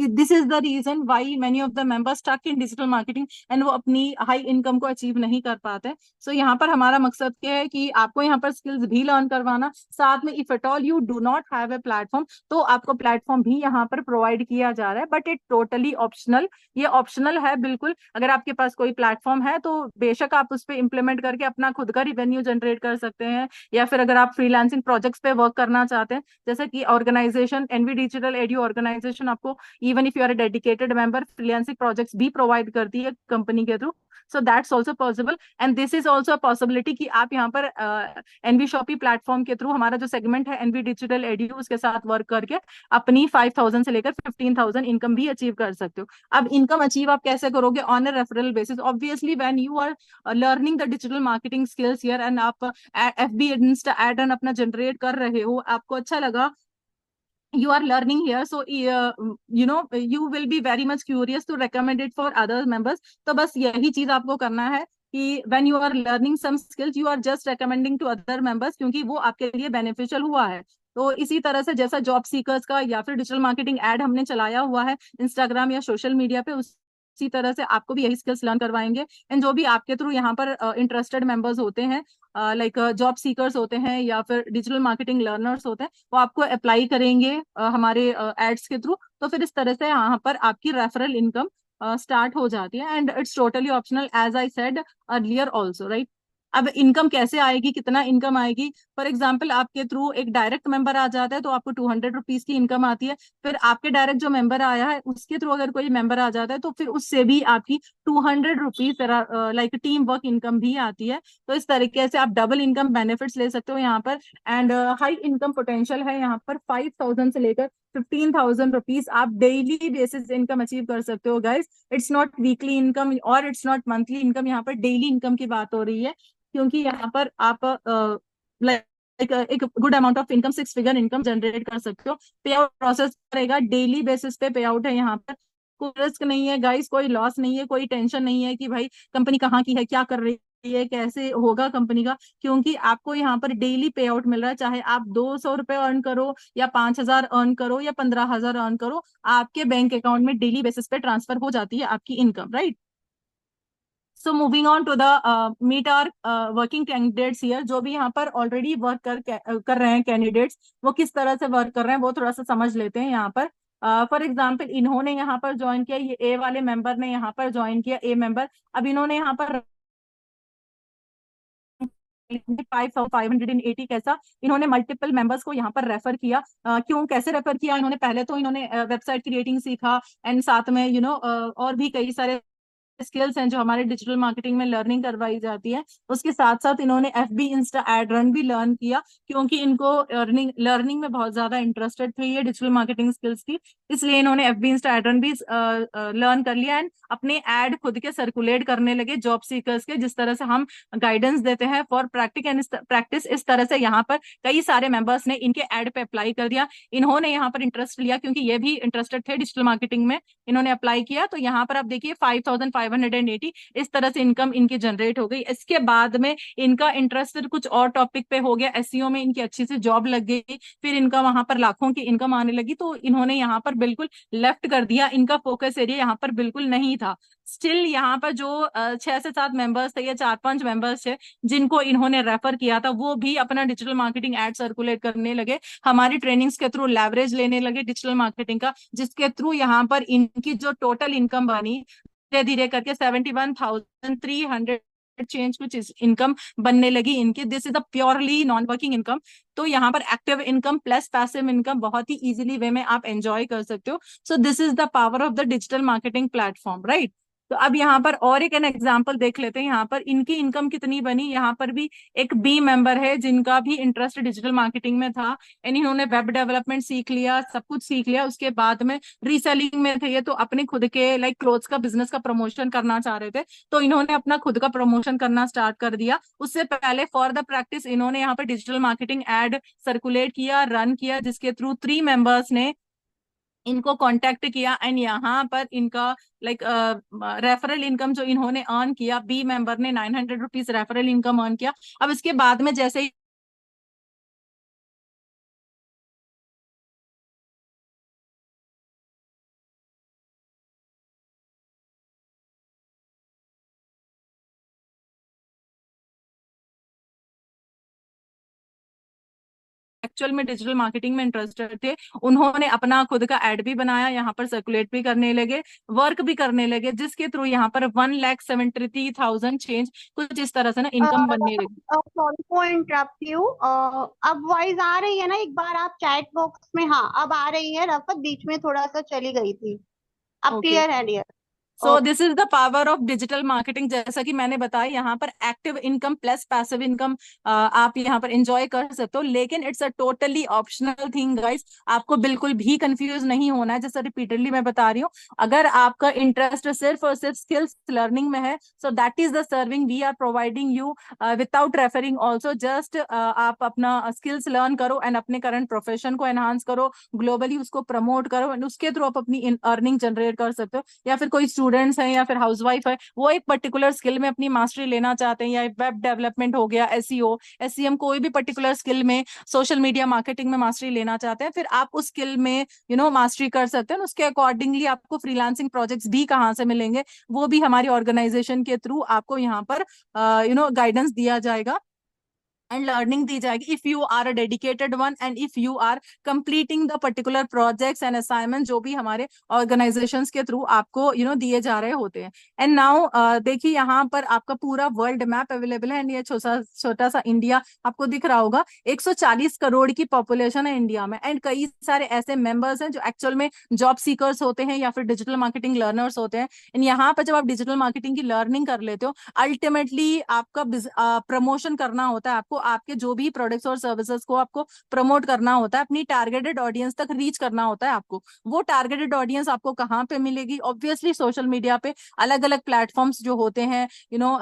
this is the reason why many of the members stuck in digital marketing, and वो अपनी हाई इनकम को अचीव नहीं कर पाते। सो यहाँ पर हमारा मकसद क्या है कि आपको यहाँ पर स्किल्स भी लर्न करवाना, साथ में if at all you do not have a platform, तो आपको प्लेटफॉर्म भी यहाँ पर प्रोवाइड किया जा रहा है, बट इट टोटली ऑप्शनल, ये ऑप्शनल है बिल्कुल। अगर आपके पास कोई प्लेटफॉर्म है तो बेशक आप उस पर इम्प्लीमेंट करके अपना खुद का रिवेन्यू जनरेट कर सकते हैं, या फिर अगर आप फ्रीलांसिंग प्रोजेक्ट्स पे वर्क करना चाहते हैं, जैसे कि organization NV digital edu organization आपको even if you are a dedicated member freelancing projects भी प्रोवाइड करती है कंपनी के through. So that's also possible, and this is also a possibility कि आप यहाँ पर एनवी शॉपी प्लेटफॉर्म के थ्रू, हमारा जो सेगमेंट है एनवी डिजिटल एडू, उसके साथ वर्क करके अपनी 5,000 से लेकर 15,000 इनकम भी अचीव कर सकते हो। अब इनकम अचीव आप कैसे करोगे? On a referral basis, obviously when you are learning the digital marketing skills here, and आप एफबी इंस्टा एड अपना जनरेट कर रहे हो, आपको अच्छा लगा, you are learning here, so you will be very much curious to recommend it for other members। तो बस यही चीज आपको करना है कि when you are learning some skills you are just recommending to other members, क्योंकि वो आपके लिए बेनिफिशियल हुआ है। तो इसी तरह से जैसा जॉब सीकर्स का या फिर डिजिटल मार्केटिंग एड हमने चलाया हुआ है इंस्टाग्राम या सोशल मीडिया पे, उसी तरह से आपको भी यही स्किल्स लर्न करवाएंगे, एंड जो भी आपके थ्रू यहाँ पर इंटरेस्टेड मेंबर्स होते हैं, लाइक जॉब सीकर्स होते हैं या फिर डिजिटल मार्केटिंग लर्नर्स होते हैं, वो आपको अप्लाई करेंगे हमारे एड्स के थ्रू, तो फिर इस तरह से यहाँ पर आपकी रेफरल इनकम स्टार्ट हो जाती है, and it's totally optional as I said earlier also, right. अब इनकम कैसे आएगी, कितना इनकम आएगी? फॉर एग्जाम्पल आपके थ्रू एक डायरेक्ट मेंबर आ जाता है तो आपको 200 रुपीज की इनकम आती है, फिर आपके डायरेक्ट जो मेंबर आया है उसके थ्रू अगर कोई मेंबर आ जाता है तो फिर उससे भी आपकी 200 rupees like team work income भी आती है। तो इस तरीके से आप डबल इनकम बेनिफिट्स ले सकते हो यहाँ पर, एंड हाई इनकम पोटेंशियल है यहाँ पर 5,000 से लेकर 15,000 रुपीज आप डेली बेसिस इनकम अचीव कर सकते हो guys. It's not weekly income और इट्स नॉट मंथली इनकम, यहाँ पर डेली इनकम की बात हो रही है, क्योंकि यहाँ पर आप एक good amount of income, 6 figure income generate कर सकते हो। पे आउट प्रोसेस करेगा डेली बेसिस पे, पे आउट है यहाँ पर। कोई रिस्क नहीं है गाइस, कोई लॉस नहीं है, कोई टेंशन नहीं है कि भाई कंपनी कहाँ की है, क्या कर रही है, कैसे होगा कंपनी का, क्योंकि आपको यहाँ पर डेली पे आउट मिल रहा है। चाहे आप 200 रुपये अर्न करो या 5,000 अर्न करो या 15,000 अर्न करो, आपके बैंक अकाउंट में डेली बेसिस पे ट्रांसफर हो जाती है आपकी income, right. So moving on to the meet our working candidates here, जो भी यहाँ पर ऑलरेडी वर्क कर रहे हैं कैंडिडेट्स, वो किस तरह से वर्क कर रहे हैं वो थोड़ा सा समझ लेते हैं यहाँ पर। फॉर एग्जाम्पल इन्होंने यहाँ पर ज्वाइन किया, ये ए वाले मेंबर ने यहाँ पर ज्वाइन किया, ए मेंबर। अब इन्होंने यहाँ पर 5,580 कैसा, इन्होंने मल्टीपल मेंबर्स को यहाँ पर रेफर किया। क्यों, कैसे रेफर किया इन्होंने, पहले तो इन्होंने वेबसाइट क्रिएटिंग सीखा, एंड साथ में और भी कई सारे स्किल्स हैं जो हमारे डिजिटल मार्केटिंग में लर्निंग करवाई जाती है। उसके साथ साथ इन्होंने FB इंस्टा एड रन भी लर्न किया, क्योंकि इनको लर्निंग में बहुत ज्यादा इंटरेस्टेड थे ये डिजिटल मार्केटिंग स्किल्स की, इसलिए इन्होंने FB इंस्टा एड रन भी लर्न कर लिया, एंड अपने एड खुद के सर्कुलेट करने लगे जॉब सीकर्स के। जिस तरह से हम गाइडेंस देते हैं फॉर प्रैक्टिस, इस तरह से यहाँ पर कई सारे मेंबर्स ने इनके एड पे अप्लाई कर दिया। इन्होंने यहाँ पर इंटरेस्ट लिया क्योंकि ये भी इंटरेस्टेड थे डिजिटल मार्केटिंग में, इन्होंने अप्लाई किया। तो यहाँ पर आप देखिए 5,580 इस तरह से इनकम इनकी जनरेट हो गई। इसके बाद में इनका इंटरेस्ट कुछ और टॉपिक पे हो गया, SEO में इनकी अच्छी से जॉब लग गई, फिर इनका वहां पर लाखों की इनकम आने लगी। तो इन्होंने यहाँ पर बिल्कुल लेफ्ट कर दिया, इनका फोकस एरिया यहाँ पर बिल्कुल नहीं था। स्टिल यहाँ पर जो 6 से 7 मेंबर्स थे या 4-5 मेंबर्स थे जिनको इन्होंने रेफर किया था, वो भी अपना डिजिटल मार्केटिंग एड सर्कुलेट करने लगे, हमारी ट्रेनिंग्स के थ्रू लेवरेज लेने लगे डिजिटल मार्केटिंग का, जिसके थ्रू यहाँ पर इनकी जो टोटल इनकम बनी धीरे धीरे करके 71,300 चेंज कुछ इनकम बनने लगी इनकी। This is the purely non working income. तो यहाँ पर active income plus passive income बहुत ही इजीली वे में आप एंजॉय कर सकते हो। So this is the power of the digital marketing platform, right. तो अब यहाँ पर और एक एन एग्जाम्पल देख लेते हैं, यहाँ पर इनकी इनकम कितनी बनी। यहाँ पर भी एक बी मेंबर है जिनका भी इंटरेस्ट डिजिटल मार्केटिंग में था, एंड इन्होंने वेब डेवलपमेंट सीख लिया, सब कुछ सीख लिया। उसके बाद में रीसेलिंग में थे ये, तो अपने खुद के लाइक क्लोथ्स का बिजनेस का प्रमोशन करना चाह रहे थे, तो इन्होंने अपना खुद का प्रमोशन करना स्टार्ट कर दिया। उससे पहले फॉर द प्रैक्टिस इन्होंने यहाँ पर डिजिटल मार्केटिंग एड सर्कुलेट किया, रन किया, जिसके थ्रू 3 मेंबर्स ने इनको कांटेक्ट किया, एंड यहाँ पर इनका लाइक रेफरल इनकम जो इन्होंने अर्न किया, बी मेंबर ने 900 रुपीज रेफरल इनकम अर्न किया। अब इसके बाद में जैसे ही एक्चुअल में डिजिटल मार्केटिंग में इंटरेस्टेड थे, उन्होंने अपना खुद का एड भी बनाया, यहाँ पर सर्कुलेट भी करने लगे, वर्क भी करने लगे, जिसके थ्रू यहाँ पर 1,73,000 चेंज कुछ इस तरह से ना इनकम बनने लगी। Sorry for interrupt you. अब वॉइस आ रही है ना, एक बार आप चैट बॉक्स में, हाँ अब आ रही है रफत, बीच में थोड़ा सा चली गई थी, अब ओके, क्लियर है dear. So this is the power of digital marketing. जैसा कि मैंने बताया, यहाँ पर active income plus passive income आप यहाँ पर एंजॉय कर सकते हो, लेकिन it's a totally optional thing guys. आपको बिल्कुल भी कंफ्यूज नहीं होना है, जैसा रिपीटेडली मैं बता रही हूँ। अगर आपका इंटरेस्ट सिर्फ और सिर्फ स्किल्स लर्निंग में है, so that is the serving we are providing you without referring also. Just आप अपना स्किल्स लर्न करो एंड अपने करंट प्रोफेशन को एनहांस करो, ग्लोबली उसको प्रमोट करो, एंड उसके थ्रू आप अपनी अर्निंग जनरेट कर सकते हो। या फिर कोई स्टूडेंट्स हैं या फिर हाउसवाइफ है, वो एक पर्टिकुलर स्किल में अपनी मास्टरी लेना चाहते हैं, या वेब डेवलपमेंट हो गया, SEO, SEM, कोई भी पर्टिकुलर स्किल में, सोशल मीडिया मार्केटिंग में मास्टरी लेना चाहते हैं, फिर आप उस स्किल में मास्टरी कर सकते हैं। उसके अकॉर्डिंगली आपको फ्रीलांसिंग प्रोजेक्ट्स भी कहाँ से मिलेंगे, वो भी हमारी ऑर्गेनाइजेशन के थ्रू आपको यहाँ पर गाइडेंस दिया जाएगा एंड लर्निंग दी जाएगी, if you are a dedicated one and if you are completing the particular projects and assignment जो भी हमारे ऑर्गेनाइजेशंस के थ्रू आपको दिए जा रहे होते हैं। एंड नाउ देखिए यहाँ पर आपका पूरा वर्ल्ड मैप अवेलेबल है, एंड ये छोटा छोटा सा इंडिया आपको दिख रहा होगा। 140 करोड़ की पॉपुलेशन है इंडिया में, एंड कई सारे ऐसे मेंबर्स हैं जो एक्चुअल में जॉब सीकर्स होते हैं या फिर डिजिटल मार्केटिंग लर्नर्स होते हैं। एंड यहाँ पर जब आप डिजिटल मार्केटिंग की लर्निंग कर लेते हो, अल्टीमेटली आपका प्रमोशन करना होता है, आपको आपके जो भी प्रोडक्ट्स और सर्विसेज को आपको प्रमोट करना होता है, अपनी टारगेटेड ऑडियंस तक रीच करना होता है आपको। वो टारगेटेड ऑडियंस आपको कहाँ पे मिलेगी? ऑब्वियसली सोशल मीडिया पे, अलग अलग प्लेटफॉर्म्स जो होते हैं,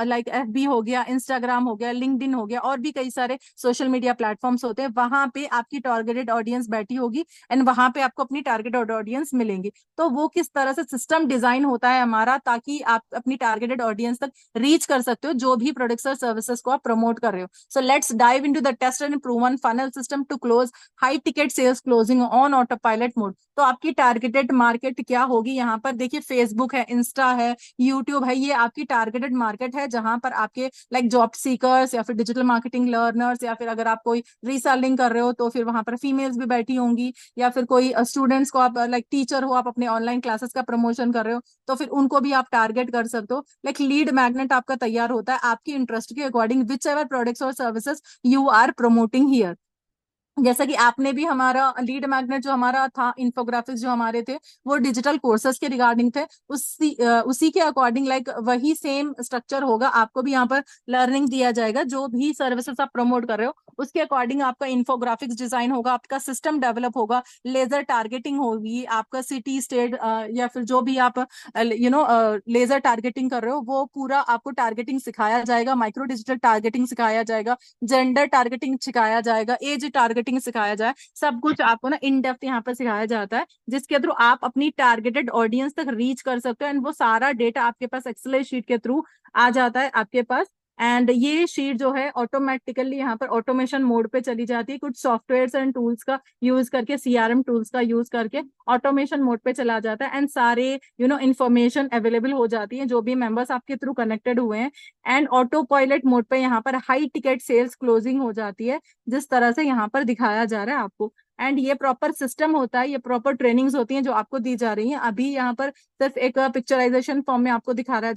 लाइक FB हो गया, इंस्टाग्राम हो गया, लिंक्डइन हो गया, और भी कई सारे सोशल मीडिया प्लेटफॉर्म्स होते हैं, वहां पे आपकी टारगेटेड ऑडियंस बैठी होगी एंड वहां पे आपको अपनी टारगेटेड ऑडियंस मिलेंगी। तो वो किस तरह से सिस्टम डिजाइन होता है हमारा, ताकि आप अपनी टारगेटेड ऑडियंस तक रीच कर सकते हो जो भी प्रोडक्ट्स और सर्विसेज को आप प्रमोट कर रहे हो। So let's dive into the test and proven funnel system to close high ticket sales closing on auto pilot mode. तो आपकी टारगेटेड मार्केट क्या होगी? यहाँ पर देखिए, फेसबुक है, इंस्टा है, यूट्यूब है, ये आपकी टारगेटेड मार्केट है, जहां पर आपके लाइक जॉब सीकर्स या फिर डिजिटल मार्केटिंग लर्नर्स, या फिर अगर आप कोई रीसेलिंग कर रहे हो तो फिर वहां पर फीमेल्स भी बैठी होंगी, या फिर कोई स्टूडेंट्स को आप लाइक टीचर हो, आप अपने ऑनलाइन क्लासेस का प्रमोशन कर रहे हो, तो फिर उनको भी आप टारगेट कर सकते हो। लाइक लीड मैग्नेट आपका तैयार होता है आपकी इंटरेस्ट के अकॉर्डिंग, विच एवर प्रोडक्ट्स और services you are promoting here. जैसा कि आपने भी, हमारा लीड मैग्नेट जो हमारा था, इन्फोग्राफिक्स जो हमारे थे, वो डिजिटल कोर्सेज के रिगार्डिंग थे, उसी के अकॉर्डिंग लाइक वही सेम स्ट्रक्चर होगा, आपको भी यहाँ पर लर्निंग दिया जाएगा, जो भी सर्विसेज आप प्रमोट कर रहे हो उसके अकॉर्डिंग आपका इन्फोग्राफिक्स डिजाइन होगा, आपका सिस्टम डेवलप होगा, लेजर टारगेटिंग होगी, आपका सिटी स्टेट या फिर जो भी आप लेजर टारगेटिंग कर रहे हो वो पूरा आपको टारगेटिंग सिखाया जाएगा, माइक्रो डिजिटल टारगेटिंग सिखाया जाएगा, जेंडर टारगेटिंग सिखाया जाएगा, एज टारगेटिंग सिखाया जाए, सब कुछ आपको ना इन डेप्थ यहाँ पर सिखाया जाता है, जिसके थ्रू आप अपनी टारगेटेड ऑडियंस तक रीच कर सकते हो एंड वो सारा डेटा आपके पास एक्सेल शीट के थ्रू आ जाता है आपके पास। एंड ये शीट जो है ऑटोमेटिकली यहाँ पर ऑटोमेशन मोड पे चली जाती है, कुछ सॉफ्टवेयर एंड टूल्स का यूज करके, CRM टूल्स का यूज करके ऑटोमेशन मोड पे चला जाता है एंड सारे इंफॉर्मेशन अवेलेबल हो जाती है जो भी मेंबर्स आपके थ्रू कनेक्टेड हुए हैं। एंड ऑटो पायलट मोड पे यहाँ पर हाई टिकट सेल्स क्लोजिंग हो जाती है, जिस तरह से यहाँ पर दिखाया जा रहा है आपको। एंड ये प्रॉपर सिस्टम होता है, ये प्रॉपर ट्रेनिंग्स होती हैं जो आपको दी जा रही हैं। अभी यहाँ पर सिर्फ एक पिक्चराइजेशन फॉर्म में आपको दिखाया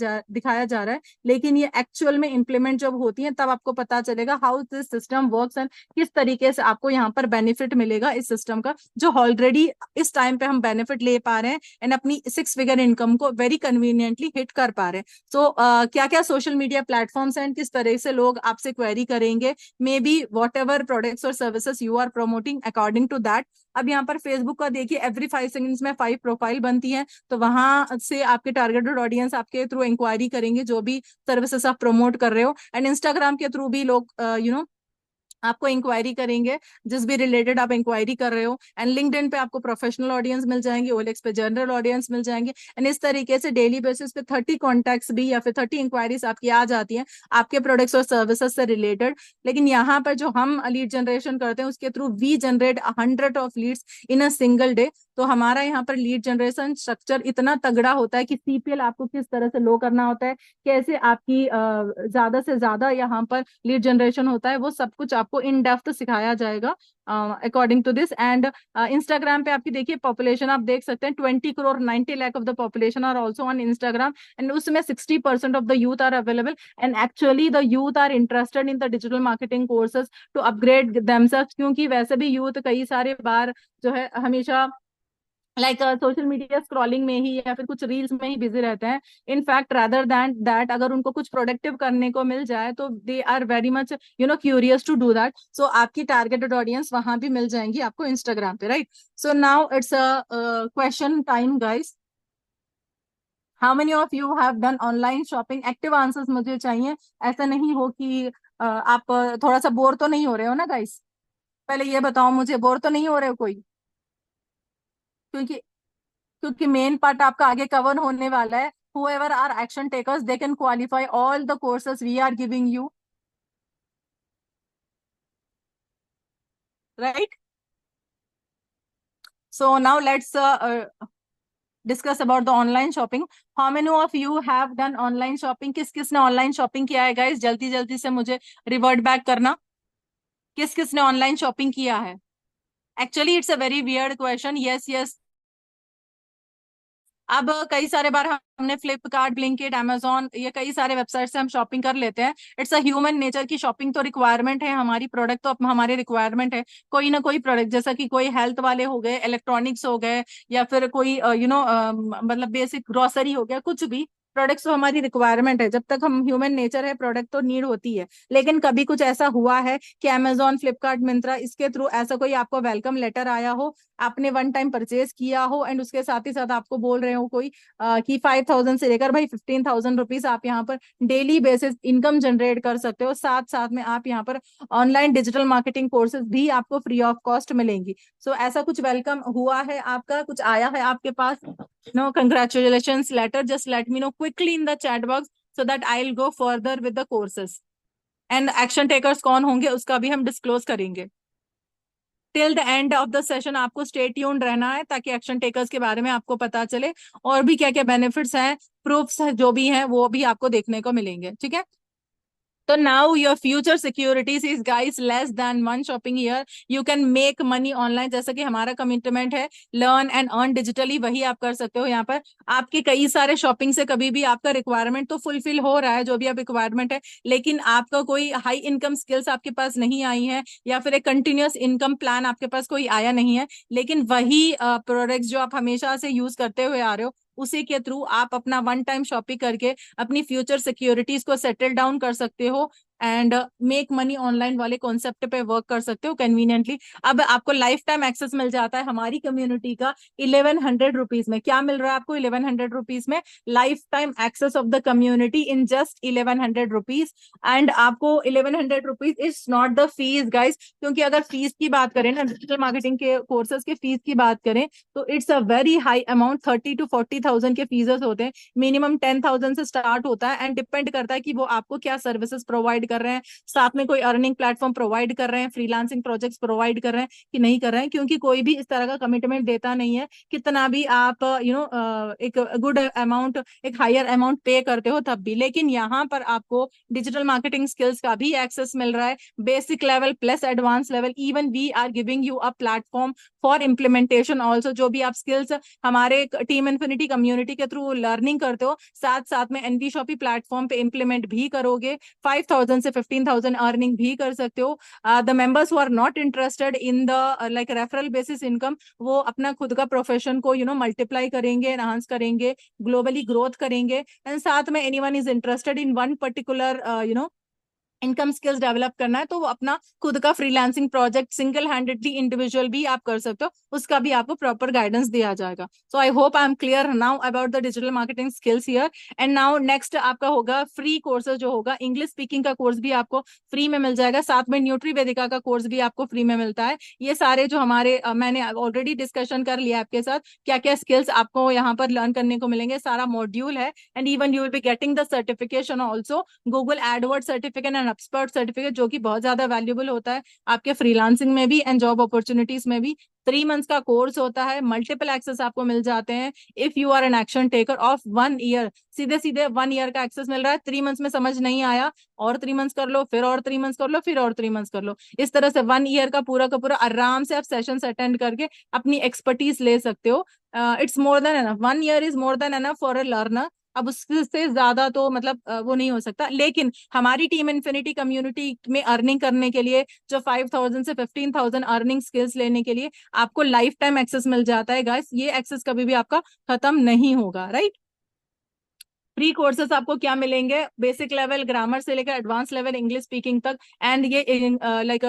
जा रहा है, लेकिन ये एक्चुअल में इम्प्लीमेंट जब होती है तब आपको पता चलेगा how this system works and किस तरीके से आपको यहाँ पर बेनिफिट मिलेगा इस सिस्टम का, जो ऑलरेडी इस टाइम पे हम बेनिफिट ले पा रहे हैं एंड अपनी 6 फिगर इनकम को वेरी कन्वीनियंटली हिट कर पा रहे हैं। सो क्या क्या सोशल मीडिया प्लेटफॉर्म्स हैं, किस तरह से लोग आपसे क्वेरी करेंगे, maybe whatever products और services you are promoting according to that. अब यहाँ पर फेसबुक का देखिए, एवरी 5 सेकंड्स में 5 प्रोफाइल बनती है, तो वहां से आपके टारगेटेड ऑडियंस आपके थ्रू इंक्वायरी करेंगे जो भी सर्विसेज आप प्रमोट कर रहे हो। एंड इंस्टाग्राम के थ्रू भी लोग आपको इंक्वायरी करेंगे, जिस भी रिलेटेड आप इंक्वायरी कर रहे हो। एंड लिंक्डइन पे आपको प्रोफेशनल ऑडियंस मिल जाएंगे, OLX पे जनरल ऑडियंस मिल जाएंगे। एंड इस तरीके से डेली बेसिस पे 30 कॉन्टैक्ट्स भी या फिर 30 इंक्वायरीज आपकी आ जाती हैं आपके प्रोडक्ट्स और सर्विसेज से रिलेटेड। लेकिन यहाँ पर जो हम लीड जनरेशन करते हैं उसके through we generate 100 of leads in a single day. तो हमारा यहाँ पर लीड जनरेशन स्ट्रक्चर इतना तगड़ा होता है कि CPL आपको किस तरह से लो करना होता है, कैसे आपकी ज्यादा से ज्यादा यहाँ पर लीड जनरेशन होता है, वो सब कुछ आपको इन डेप्थ सिखाया जाएगा according to this. And Instagram पे आपकी देखिए पॉपुलेशन, आप देख सकते हैं 20 crore 90 lakh of the population are also on Instagram and उसमें 60% of the youth are available and actually the youth are interested in the digital marketing courses to upgrade themselves, क्योंकि वैसे भी यूथ कई सारे बार जो है हमेशा लाइक सोशल मीडिया स्क्रॉलिंग में ही या फिर कुछ रील्स में ही बिजी रहते हैं। इनफैक्ट रादर दैन दैट अगर उनको कुछ प्रोडक्टिव करने को मिल जाए तो they are very much curious to do that. So आपकी टारगेटेड ऑडियंस वहां भी मिल जाएंगी आपको इंस्टाग्राम पे, right? So now it's a question time guys. How many of you have done online shopping? Active answers मुझे चाहिए, ऐसा नहीं हो कि आप थोड़ा सा बोर तो नहीं हो रहे हो ना गाइस? पहले ये बताओ मुझे, बोर तो नहीं हो रहे हो कोई? क्योंकि क्योंकि मेन पार्ट आपका आगे कवर होने वाला है। whoever are action takers they can qualify all the courses we are giving you, right? So now let's discuss about the online shopping. How many of you have done online shopping? किस किस ने ऑनलाइन शॉपिंग किया है गाइस? जल्दी जल्दी से मुझे रिवर्ट बैक करना, किस किस ने ऑनलाइन शॉपिंग किया है? Actually it's a very weird question. Yes yes, अब कई सारे बार हमने फ्लिपकार्ट, ब्लिंकिट, Amazon, ये कई सारे वेबसाइट से हम शॉपिंग कर लेते हैं। इट्स अ ह्यूमन नेचर की शॉपिंग तो रिक्वायरमेंट है, हमारी प्रोडक्ट तो हमारी रिक्वायरमेंट है। कोई ना कोई प्रोडक्ट, जैसा कि कोई हेल्थ वाले हो गए, इलेक्ट्रॉनिक्स हो गए, या फिर कोई मतलब बेसिक ग्रोसरी हो गया, कुछ भी। प्रोडक्ट्स तो हमारी रिक्वायरमेंट है, जब तक हम ह्यूमन नेचर है प्रोडक्ट तो नीड होती है। लेकिन कभी कुछ ऐसा हुआ है कि अमेजोन, फ्लिपकार्ट, मिंत्रा इसके थ्रू ऐसा कोई आपको वेलकम लेटर आया हो, आपने वन टाइम परचेज किया हो एंड उसके साथ ही साथ आपको बोल रहे हो कोई कि 5,000 से लेकर भाई 15,000 रुपीज आप यहाँ पर डेली बेसिस इनकम जनरेट कर सकते हो, साथ साथ में आप यहाँ पर ऑनलाइन डिजिटल मार्केटिंग कोर्सेज भी आपको फ्री ऑफ कॉस्ट मिलेंगी। सो ऐसा कुछ वेलकम हुआ है आपका, कुछ आया है आपके पास? No, congratulation letter, just let me know quickly in the chat box so that I will go further with the courses. And action takers कौन होंगे उसका भी हम डिस्क्लोज करेंगे। Till the end of the session आपको स्टे ट्यून्ड रहना है ताकि एक्शन टेकर्स के बारे में आपको पता चले, और भी क्या क्या बेनिफिट्स हैं, प्रूफ्स जो भी हैं वो भी आपको देखने को मिलेंगे, ठीक है। तो now your future securities is guys less than one shopping year, you can make money online, जैसा कि हमारा कमिटमेंट है लर्न एंड अर्न डिजिटली, वही आप कर सकते हो यहाँ पर। आपके कई सारे शॉपिंग से कभी भी आपका रिक्वायरमेंट तो फुलफिल हो रहा है, जो भी आप रिक्वायरमेंट है, लेकिन आपका कोई हाई इनकम स्किल्स आपके पास नहीं आई है, या फिर एक कंटिन्यूअस इनकम प्लान आपके पास कोई आया नहीं है, लेकिन वही प्रोडक्ट्स जो आप हमेशा से यूज करते हुए आ रहे हो उसी के थ्रू आप अपना वन टाइम शॉपिंग करके अपनी फ्यूचर सिक्योरिटीज को सेटल डाउन कर सकते हो एंड मेक मनी ऑनलाइन वाले कॉन्सेप्ट पे वर्क कर सकते हो कन्वीनियंटली। अब आपको लाइफ टाइम एक्सेस मिल जाता है हमारी कम्युनिटी का 1100 रुपीज में। क्या मिल रहा है आपको 1100 रुपीज में? Life time access of the community in just 1100 rupees. And आपको 1100 rupees is not the fees guys, क्योंकि अगर फीस की बात करें ना, डिजिटल मार्केटिंग के कोर्सेज के फीस की बात करें तो it's a very high amount, 30 to 40,000 के फीसेस होते हैं, मिनिमम 10,000 से स्टार्ट होता है एंड डिपेंड करता है कि वो आपको क्या सर्विसेज प्रोवाइड कर रहे हैं, साथ में कोई अर्निंग प्लेटफॉर्म प्रोवाइड कर रहे हैं, फ्रीलांसिंग प्रोजेक्ट्स प्रोवाइड कर रहे हैं कि नहीं कर रहे हैं, क्योंकि कोई भी इस तरह का कमिटमेंट देता नहीं है, कितना भी आप एक गुड अमाउंट, एक हायर अमाउंट पे करते हो तब भी। लेकिन यहाँ पर आपको डिजिटल मार्केटिंग स्किल्स का भी एक्सेस मिल रहा है, basic level plus advance level, even we are giving you a platform for implementation also. जो भी आप स्किल्स हमारे टीम इन्फिनिटी कम्युनिटी के थ्रू लर्निंग करते हो, साथ साथ में एनवी शॉपी प्लेटफॉर्म पे इम्प्लीमेंट भी करोगे, 5,000 से 15,000 अर्निंग भी कर सकते हो। The members who are not interested in the like referral basis income, वो अपना खुद का प्रोफेशन को मल्टीप्लाई करेंगे, एनहांस करेंगे, ग्लोबली ग्रोथ करेंगे। एंड साथ में anyone is interested in one particular income skills develop करना है तो वो अपना खुद का freelancing project single handedly individual भी आप कर सकते हो, उसका भी आपको प्रॉपर गाइडेंस दिया जाएगा। So I hope I am clear now about the digital marketing skills here. And now next आपका होगा फ्री कोर्सेज जो होगा, इंग्लिश स्पीकिंग का कोर्स भी आपको फ्री में मिल जाएगा, साथ में न्यूट्री वेदिका का कोर्स भी आपको फ्री में मिलता है। ये सारे जो हमारे मैंने ऑलरेडी डिस्कशन कर लिया आपके साथ क्या क्या स्किल्स आपको यहाँ पर लर्न करने को मिलेंगे, सारा मॉड्यूल है। And even you will be getting the certification also, Google Edward certificate and expert certificate, जो कि बहुत ज्यादा वैल्यूबल होता है आपके फ्रीलांसिंग में भी एंड जॉब अपॉर्चुनिटीज में भी। 3 मंथ्स का कोर्स होता है, मल्टीपल एक्सेस आपको मिल जाते हैं if you are an action taker of 1 year. सीधे सीधे 1 ईयर का एक्सेस मिल रहा है, 3 मंथ्स में समझ नहीं आया और 3 मंथ्स कर लो, फिर और 3 मंथ्स कर लो, फिर और 3 मंथ्स कर लो, इस तरह से 1 ईयर का पूरा आराम से आप सेशन अटेंड करके अपनी एक्सपर्टीज ले सकते हो। It's more than enough, 1 year is more than enough for a learner. अब उससे ज्यादा तो मतलब वो नहीं हो सकता, लेकिन हमारी टीम इन्फिनिटी कम्युनिटी में अर्निंग करने के लिए, जो 5,000 से 15,000 अर्निंग स्किल्स लेने के लिए आपको लाइफ टाइम एक्सेस मिल जाता है गाइस, ये एक्सेस कभी भी आपका खत्म नहीं होगा, राइट। फ्री कोर्सेस आपको क्या मिलेंगे? बेसिक लेवल ग्रामर से लेकर एडवांस लेवल इंग्लिश स्पीकिंग तक। एंड ये लाइक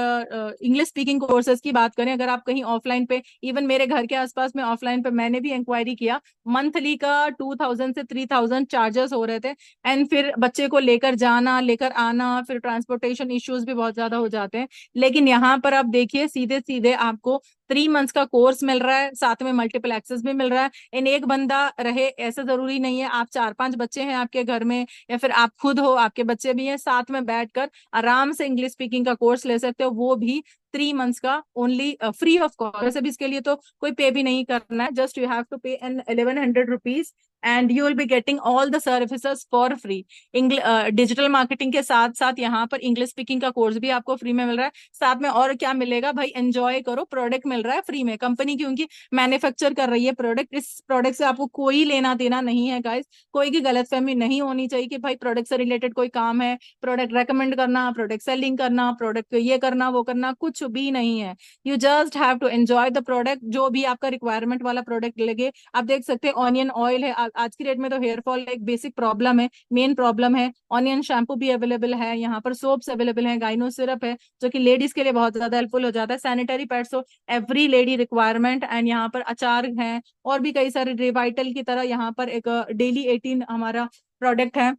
इंग्लिश स्पीकिंग कोर्सेज की बात करें, अगर आप कहीं ऑफलाइन पे, इवन मेरे घर के आसपास में ऑफलाइन पे मैंने भी इंक्वायरी किया, मंथली का 2,000 से 3,000 चार्जेस हो रहे थे। एंड फिर बच्चे को लेकर जाना, लेकर आना, फिर ट्रांसपोर्टेशन इश्यूज भी बहुत ज्यादा हो जाते हैं। लेकिन यहाँ पर आप देखिए सीधे सीधे आपको 3 मंथ्स का कोर्स मिल रहा है, साथ में मल्टीपल एक्सेस भी मिल रहा है। इन एक बंदा रहे ऐसा जरूरी नहीं है, आप 4-5 बच्चे हैं आपके घर में, या फिर आप खुद हो, आपके बच्चे भी हैं, साथ में बैठकर आराम से इंग्लिश स्पीकिंग का कोर्स ले सकते हो, वो भी 3 मंथ्स का ओनली फ्री ऑफ कॉस्ट। वैसे भी इसके लिए तो कोई पे भी नहीं करना है, just you have to pay an 1100 rupees and you will be getting all the services for free. Digital marketing के साथ साथ यहाँ पर इंग्लिश स्पीकिंग का कोर्स भी आपको फ्री में मिल रहा है। साथ में और क्या मिलेगा भाई, एंजॉय करो, प्रोडक्ट मिल रहा है फ्री में, कंपनी क्योंकि मैन्युफैक्चर कर रही है प्रोडक्ट, इस प्रोडक्ट से आपको कोई लेना देना नहीं है गाइस। कोई की गलतफहमी नहीं होनी चाहिए कि भाई प्रोडक्ट से रिलेटेड कोई काम है, प्रोडक्ट रेकमेंड करना, प्रोडक्ट सेलिंग करना, प्रोडक्ट ये करना वो करना, कुछ भी नहीं है, you just have to enjoy the product. जो भी आपका रिक्वायरमेंट वाला प्रोडक्ट लगे, आप देख सकते हैं ऑनियन ऑयल है, आज की डेट में तो हेयर फॉल एक बेसिक प्रॉब्लम है, मेन प्रॉब्लम है। ऑनियन शैम्पू भी अवेलेबल है यहाँ पर, सोप्स अवेलेबल है, गाइनो सिरप है जो कि लेडीज के लिए बहुत ज्यादा हेल्पफुल हो जाता है, सैनिटरी पैड्स हो एवरी लेडी रिक्वायरमेंट, एंड यहाँ पर अचार है और भी कई सारे रिवाइटल की तरह यहाँ पर एक डेली 18 हमारा प्रोडक्ट है,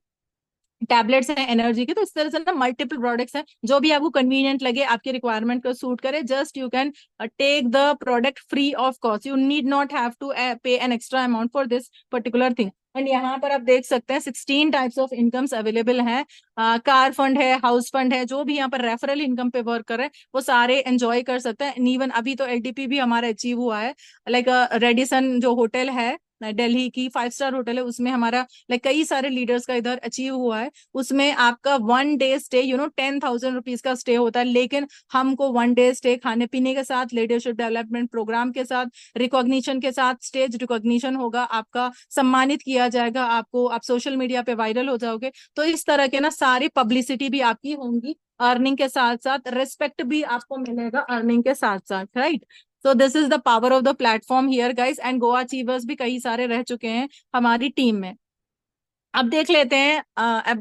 टैबलेट्स हैं एनर्जी के। तो इस तरह से ना मल्टीपल प्रोडक्ट्स हैं, जो भी आपको कन्वीनियंट लगे, आपके रिक्वायरमेंट को सूट करे, just you can take the product free of cost, you need not have to pay an extra amount for this particular thing. And यहाँ पर आप देख सकते हैं 16 टाइप्स ऑफ इनकम्स अवेलेबल हैं, कार फंड है, हाउस फंड है, जो भी यहाँ पर रेफरल इनकम पे वर्क कर रहे हैं वो सारे एंजॉय कर सकते हैं। इवन अभी तो एलडीपी भी हमारा अचीव हुआ है, लाइक रेडिसन जो होटल है दिल्ली की 5 स्टार होटल है, उसमें हमारा लाइक कई सारे लीडर्स का इधर अचीव हुआ है। उसमें आपका 1 डे स्टे 10,000 रुपीज का स्टे होता है, लेकिन हमको 1 डे स्टे खाने पीने के साथ, लीडरशिप डेवलपमेंट प्रोग्राम के साथ, रिकॉग्निशन के साथ, स्टेज रिकॉग्निशन होगा, आपका सम्मानित किया जाएगा, आपको आप सोशल मीडिया पे वायरल हो जाओगे। तो इस तरह के ना सारी पब्लिसिटी भी आपकी होंगी, अर्निंग के साथ साथ रिस्पेक्ट भी आपको मिलेगा अर्निंग के साथ साथ, right. So this is the power of the platform here guys, and Goa achievers भी कई सारे रह चुके हैं हमारी टीम में। अब देख लेते हैं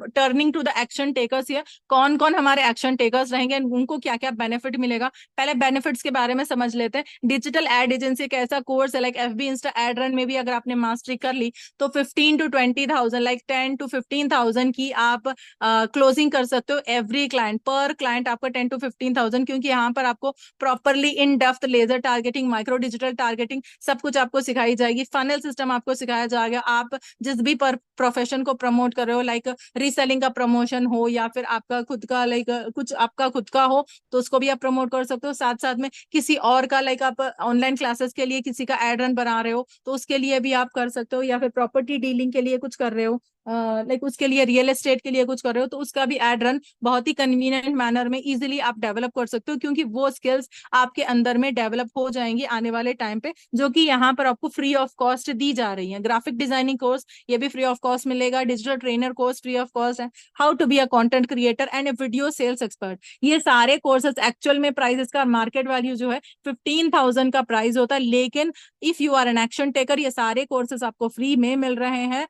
turning to the action takers here, कौन कौन हमारे एक्शन टेकर्स रहेंगे, उनको क्या क्या बेनिफिट मिलेगा। पहले बेनिफिट्स के बारे में समझ लेते हैं। डिजिटल एड एजेंसी एक ऐसा कोर्स है, like FB insta ad run में भी अगर आपने मास्टरी कर ली तो 15 to 20,000, लाइक 10 to 15,000 की आप क्लोजिंग कर सकते हो एवरी क्लाइंट, पर क्लाइंट आपका 10 to 15,000, क्योंकि यहाँ पर आपको properly in depth laser targeting, micro digital targeting सब कुछ आपको सिखाई जाएगी, फनल सिस्टम आपको सिखाया जाएगा। आप जिस भी प्रोफेशन को प्रमोट कर रहे हो, लाइक रीसेलिंग का प्रमोशन हो या फिर आपका खुद का लाइक कुछ आपका खुद का हो, तो उसको भी आप प्रमोट कर सकते हो। साथ साथ में किसी और का लाइक आप ऑनलाइन क्लासेस के लिए किसी का एड रन बना रहे हो तो उसके लिए भी आप कर सकते हो, या फिर प्रॉपर्टी डीलिंग के लिए कुछ कर रहे हो, लाइक उसके लिए रियल एस्टेट के लिए कुछ कर रहे हो, तो उसका भी एड रन बहुत ही कन्वीनियंट मैनर में इजिली आप डेवलप कर सकते हो, क्योंकि वो स्किल्स आपके अंदर में डेवलप हो जाएंगी आने वाले टाइम पे, जो कि यहाँ पर आपको फ्री ऑफ कॉस्ट दी जा रही है। ग्राफिक डिजाइनिंग कोर्स ये भी फ्री ऑफ कॉस्ट मिलेगा, digital trainer course free of cost है, how to be a content creator and a video sales expert, ये सारे कोर्सेज एक्चुअल में प्राइस का मार्केट वैल्यू जो है 15,000 का प्राइस होता है, लेकिन if you are an action taker ये सारे कोर्सेज आपको फ्री में मिल रहे हैं।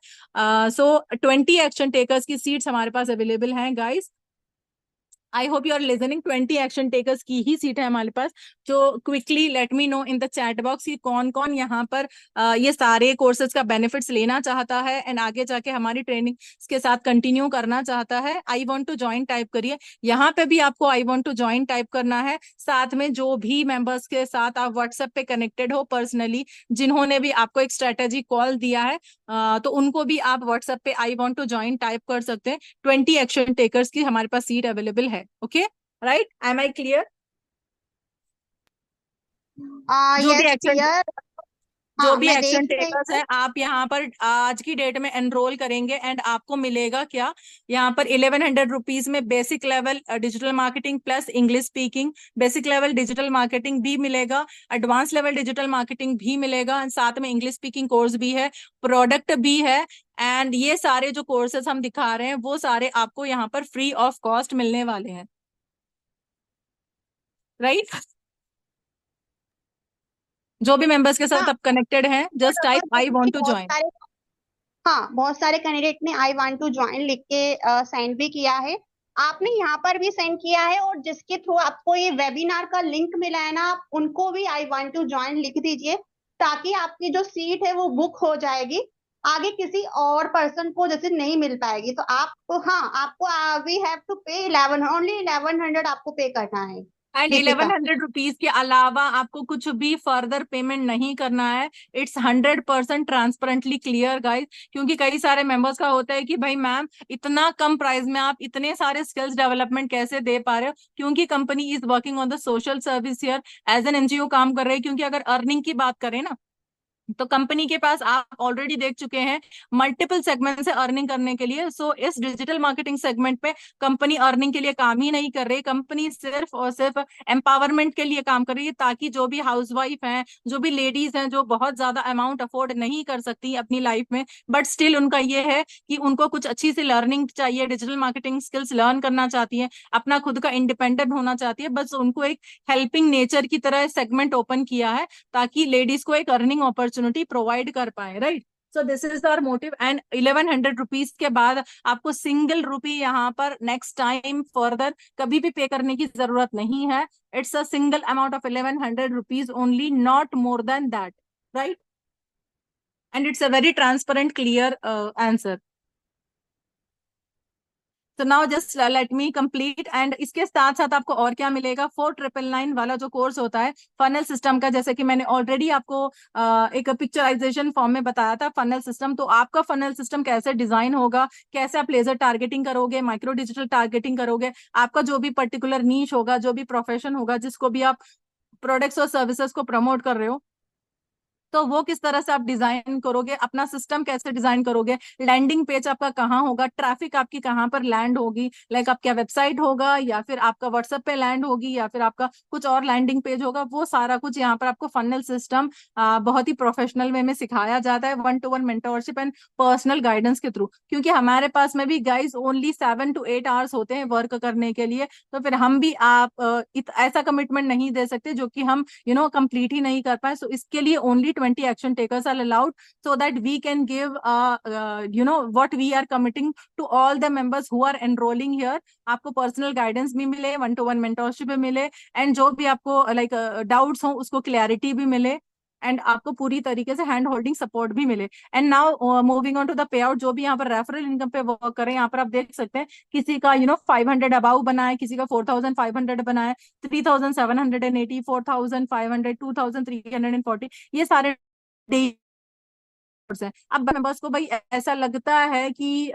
सो 20 एक्शन टेकर्स की सीट्स हमारे पास अवेलेबल हैं guys, I hope you are listening. 20 action takers की ही सीट है हमारे पास। जो quickly let me know in the chat box कि कौन कौन यहाँ पर ये सारे कोर्सेज का बेनिफिट्स लेना चाहता है एंड आगे जाके हमारी ट्रेनिंग के साथ कंटिन्यू करना चाहता है। I want to join type करिए, यहाँ पे भी आपको I want to join type करना है। साथ में जो भी मेंबर्स के साथ आप व्हाट्सएप पे कनेक्टेड हो पर्सनली, जिन्होंने भी आपको एक स्ट्रेटेजी कॉल दिया है, तो उनको भी आप व्हाट्सएप पे I want to join type कर सकते हैं। 20 एक्शन टेकर्स की हमारे पास सीट अवेलेबल है। Okay, right, am I clear? जो भी यस एक्शन क्लियर। जो हाँ, भी मैं एक्शन देख रही टेकर्स हूँ। हैं आप यहाँ पर आज की डेट में एनरोल करेंगे एंड आपको मिलेगा क्या, यहाँ पर 1100 रुपीज में basic level digital marketing plus English speaking, basic level digital marketing भी मिलेगा, एडवांस लेवल डिजिटल मार्केटिंग भी मिलेगा, and साथ में इंग्लिश स्पीकिंग कोर्स भी है, प्रोडक्ट भी है। एंड ये सारे जो कोर्सेस हम दिखा रहे हैं वो सारे आपको यहाँ पर फ्री ऑफ कॉस्ट मिलने वाले हैं, राइट। जो भी मेंबर्स के साथ हाँ, आप कनेक्टेड हैं जस्ट टाइप आई जैसे कि वांट टू बहुत ज्वाइन। सारे, हाँ, बहुत सारे कैंडिडेट ने आई वांट टू ज्वाइन लिख के सेंड भी किया है। आपने यहाँ पर भी सेंड किया है, और जिसके थ्रू आपको ये वेबिनार का लिंक मिला है ना, आप उनको भी आई वांट टू ज्वाइन लिख दीजिए, ताकि आपकी जो सीट है वो बुक हो जाएगी। आगे किसी और पर्सन को जैसे नहीं मिल पाएगी तो आपको, हाँ, आपको वी हैव टू पे 11, ओनली 1100 आपको पे करना है। एंड दीपिका, 1100 रुपीज के अलावा आपको कुछ भी फर्दर पेमेंट नहीं करना है। इट्स 100% ट्रांसपेरेंटली क्लियर गाइस, क्योंकि कई सारे मेंबर्स का होता है कि भाई मैम इतना कम प्राइस में आप इतने सारे स्किल्स डेवलपमेंट कैसे दे पा रहे हो, क्योंकि company is working on the social service here, as an NGO काम कर रही है। क्योंकि अगर अर्निंग की बात करें ना, तो कंपनी के पास आप ऑलरेडी देख चुके हैं मल्टीपल सेगमेंट से अर्निंग करने के लिए। सो इस डिजिटल मार्केटिंग सेगमेंट पे कंपनी अर्निंग के लिए काम ही नहीं कर रही, कंपनी सिर्फ और सिर्फ एम्पावरमेंट के लिए काम कर रही है, ताकि जो भी हाउसवाइफ हैं, जो भी लेडीज हैं, जो बहुत ज्यादा अमाउंट अफोर्ड नहीं कर सकती अपनी लाइफ में, बट स्टिल उनका ये है कि उनको कुछ अच्छी सी लर्निंग चाहिए, डिजिटल मार्केटिंग स्किल्स लर्न करना चाहती है, अपना खुद का इंडिपेंडेंट होना चाहती है, बस उनको एक हेल्पिंग नेचर की तरह सेगमेंट ओपन किया है ताकि लेडीज को एक अर्निंग अपॉर्चुनिटी प्रोवाइड कर पाए, राइट। So this is our motive. And 1100 rupees के बाद आपको सिंगल रुपी यहाँ पर नेक्स्ट टाइम फर्दर कभी भी पे करने की जरूरत नहीं है। It's a single amount of 1100 rupees only, not more than that, right. And it's a very transparent clear answer. तो now just let me complete. And इसके साथ साथ आपको और क्या मिलेगा, 4999 वाला जो कोर्स होता है फनल सिस्टम का, जैसे कि मैंने ऑलरेडी आपको एक पिक्चराइजेशन फॉर्म में बताया था फनल सिस्टम। तो आपका फनल सिस्टम कैसे डिजाइन होगा, कैसे आप लेजर टारगेटिंग करोगे, माइक्रो डिजिटल टारगेटिंग करोगे, आपका जो भी पर्टिकुलर नीश होगा, जो भी प्रोफेशन होगा, जिसको भी आप प्रोडक्ट्स और सर्विसेज को प्रमोट कर रहे हो, तो वो किस तरह से आप डिजाइन करोगे, अपना सिस्टम कैसे डिजाइन करोगे, लैंडिंग पेज आपका कहाँ होगा, ट्रैफिक आपकी कहाँ पर लैंड होगी, लाइक आपका वेबसाइट होगा या फिर आपका व्हाट्सएप पे लैंड होगी या फिर आपका कुछ और लैंडिंग पेज होगा, वो सारा कुछ यहाँ पर आपको फनल सिस्टम बहुत ही प्रोफेशनल वे में सिखाया जाता है, 1-to-1 mentorship and personal guidance के थ्रू। क्योंकि हमारे पास में भी गाइज ओनली 7 to 8 आवर्स होते हैं वर्क करने के लिए, तो फिर हम भी आप ऐसा कमिटमेंट नहीं दे सकते जो कि हम कंप्लीट ही नहीं कर पाए। सो इसके लिए only 20 action takers are allowed, so that we can give what we are committing to all the members who are enrolling here। आपको पर्सनल गाइडेंस भी मिले, 1-to-1 मेंटोरशिप भी मिले, एंड जो भी आपको लाइक डाउट्स हो उसको क्लैरिटी भी मिले, एंड आपको पूरी तरीके से हैंड होल्डिंग सपोर्ट भी मिले। And now moving on to the payout, जो भी यहाँ पर रेफरल इनकम पे वर्क करें, यहाँ पर आप देख सकते हैं किसी का 500 अबाउ बना है, किसी का 4500 बना है, 3780, 4500, 2340, ये सारे है। अब मेंबर्स को भाई ऐसा लगता है कि